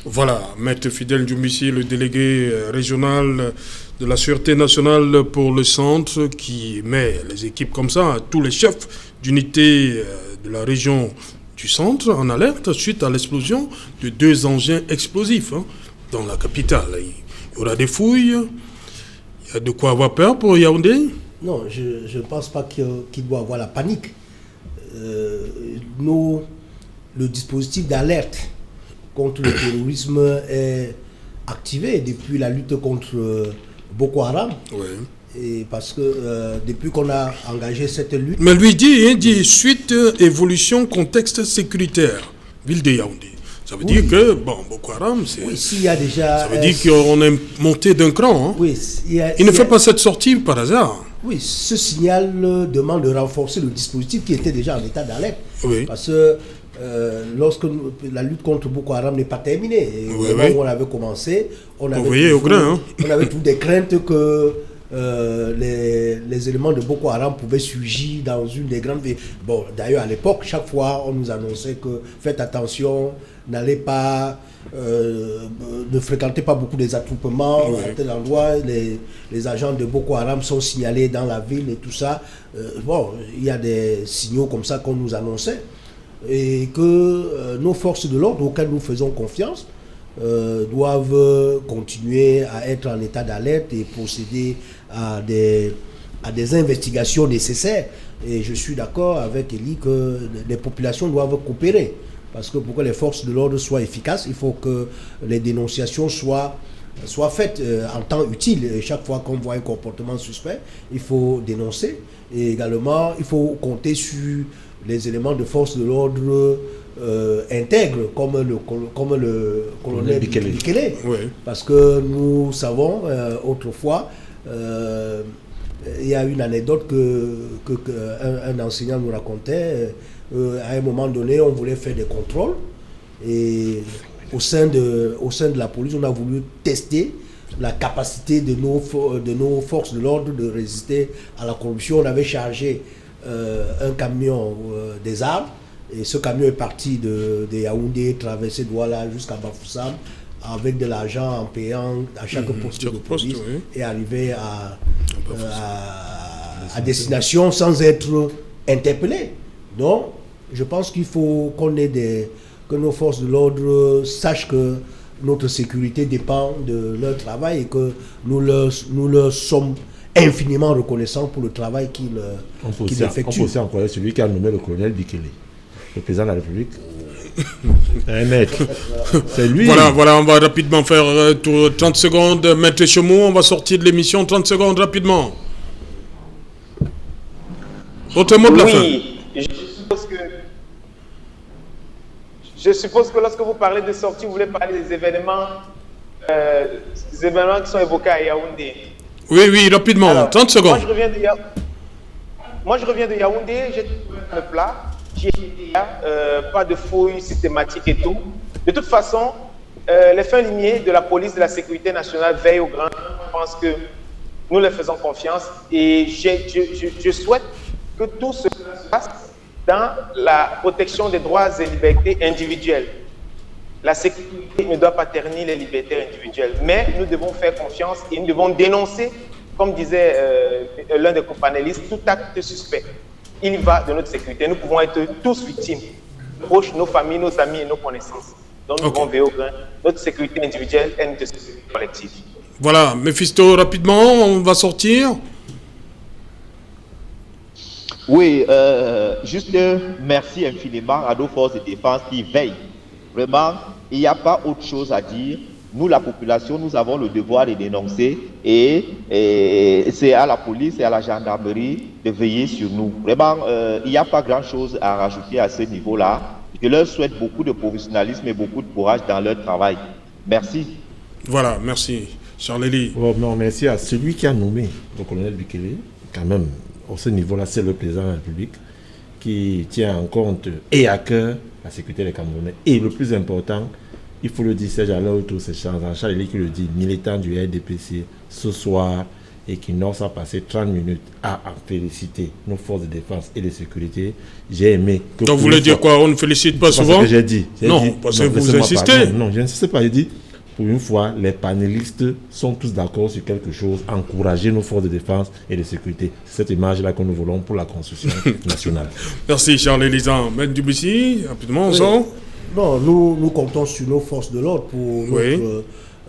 Voilà, Maître Fidèle Djoumissi, le délégué régional de la Sûreté nationale pour le centre, qui met les équipes comme ça, tous les chefs d'unité de la région du centre en alerte suite à l'explosion de 2 engins explosifs dans la capitale. Il y aura des fouilles Il y a de quoi avoir peur pour Yaoundé? Non, je ne pense pas qu'il doit avoir la panique. Le dispositif d'alerte contre le terrorisme est activé depuis la lutte contre Boko Haram. Oui. Et parce que depuis qu'on a engagé cette lutte... Mais lui dit suite, évolution, contexte sécuritaire, ville de Yaoundé. Ça veut dire que, Boko Haram, oui, s'il y a déjà... Ça veut dire qu'on est monté d'un cran. Hein. Oui, il ne fait pas cette sortie par hasard. Oui, ce signal demande de renforcer le dispositif qui était déjà en état d'alerte. Oui. Parce que lorsque la lutte contre Boko Haram n'est pas terminée, et au moment où on avait commencé, on avait toutes des craintes que les éléments de Boko Haram pouvaient surgir dans une des grandes villes. Bon, d'ailleurs, à l'époque, chaque fois, on nous annonçait que faites attention, n'allez pas, ne fréquentez pas beaucoup des attroupements. À tel endroit, les agents de Boko Haram sont signalés dans la ville et tout ça. Il y a des signaux comme ça qu'on nous annonçait. Et que nos forces de l'ordre, auxquelles nous faisons confiance, doivent continuer à être en état d'alerte et procéder à des investigations nécessaires. Et je suis d'accord avec Elie que les populations doivent coopérer. Parce que pour que les forces de l'ordre soient efficaces, il faut que les dénonciations soient faites en temps utile. Et chaque fois qu'on voit un comportement suspect, il faut dénoncer. Et également, il faut compter sur les éléments de force de l'ordre intègres, comme le colonel Bikele. Oui. Parce que nous savons, autrefois, il y a une anecdote qu'un enseignant nous racontait. À un moment donné, on voulait faire des contrôles. Et au sein de la police, on a voulu tester la capacité de nos forces de l'ordre de résister à la corruption. On avait chargé un camion des armes. Et ce camion est parti de Yaoundé, traversé Douala jusqu'à Bafoussam, avec de l'argent en payant à chaque poste de police, et arrivé à destination sans être interpellé. Donc, je pense qu'il faut que nos forces de l'ordre sachent que notre sécurité dépend de leur travail et que nous leur sommes infiniment reconnaissants pour le travail qu'ils effectuent. On peut aussi encourager celui qui a nommé le colonel Bikele, le président de la République. Un maître. C'est lui. Voilà, on va rapidement faire 30 secondes. Maître Chemou, on va sortir de l'émission. 30 secondes rapidement. Autre mot de la fin. Je suppose que lorsque vous parlez de sortie, vous voulez parler des événements qui sont évoqués à Yaoundé. Oui, rapidement. Alors, 30 secondes. Moi, je reviens de Yaoundé. J'ai trouvé le plat. Pas de fouilles systématiques et tout. De toute façon, les fins limiers de la police de la sécurité nationale veillent au grand. Je pense que nous leur faisons confiance et je souhaite que tout se passe dans la protection des droits et libertés individuelles. La sécurité ne doit pas ternir les libertés individuelles, mais nous devons faire confiance et nous devons dénoncer, comme disait l'un des co-panélistes, tout acte suspect. Il va de notre sécurité. Nous pouvons être tous victimes, proches, nos familles, nos amis et nos connaissances. Donc nous devons veiller au grain. Notre sécurité individuelle et notre sécurité collective. Voilà, Mephisto, rapidement, on va sortir. Oui, juste merci infiniment à nos forces de défense qui veillent. Vraiment, il n'y a pas autre chose à dire. Nous, la population, nous avons le devoir de dénoncer et c'est à la police et à la gendarmerie de veiller sur nous. Vraiment, il n'y a pas grand-chose à rajouter à ce niveau-là. Je leur souhaite beaucoup de professionnalisme et beaucoup de courage dans leur travail. Merci. Voilà, merci. Charles-Élie. Non, merci à celui qui a nommé le colonel Bikele. Quand même, à ce niveau-là, c'est le président de la République qui tient en compte et à cœur la sécurité des Camerounais. Et le plus important, il faut le dire, Serge Alaoto, c'est Charles-Élie qui le dit, militant du RDPC, ce soir, Equinox a passé 30 minutes à féliciter nos forces de défense et de sécurité. J'ai aimé que... Donc vous voulez dire quoi? On ne félicite pas souvent? C'est ce que j'ai dit. Parce que vous insistez. Non, je n'insiste pas. J'ai dit, pour une fois, les panélistes sont tous d'accord sur quelque chose, encourager nos forces de défense et de sécurité. C'est cette image-là que nous voulons pour la construction nationale. Merci Charles-Élisant. Maître Dubuissi, rapidement, on sort. Non, nous comptons sur nos forces de l'ordre pour notre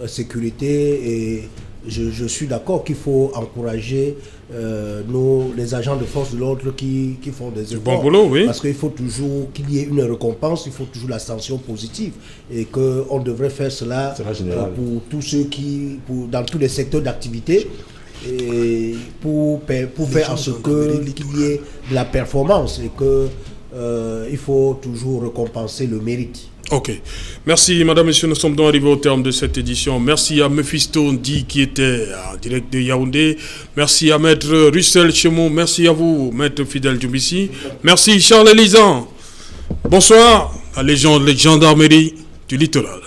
sécurité et je suis d'accord qu'il faut encourager les agents de force de l'ordre qui font des efforts. Bon boulot, oui. Parce qu'il faut toujours qu'il y ait une récompense, il faut toujours la sanction positive. Et qu'on devrait faire cela pour tous ceux dans tous les secteurs d'activité. Et pour faire en sorte qu'il y ait de la performance et qu'il faut toujours récompenser le mérite. Ok. Merci, madame, messieurs. Nous sommes donc arrivés au terme de cette édition. Merci à Mephisto Ndi qui était en direct de Yaoundé. Merci à maître Russell Chemou. Merci à vous, maître Fidèle Djoubissi. Merci, Charles Elisan. Bonsoir, la légende, la gendarmerie du littoral.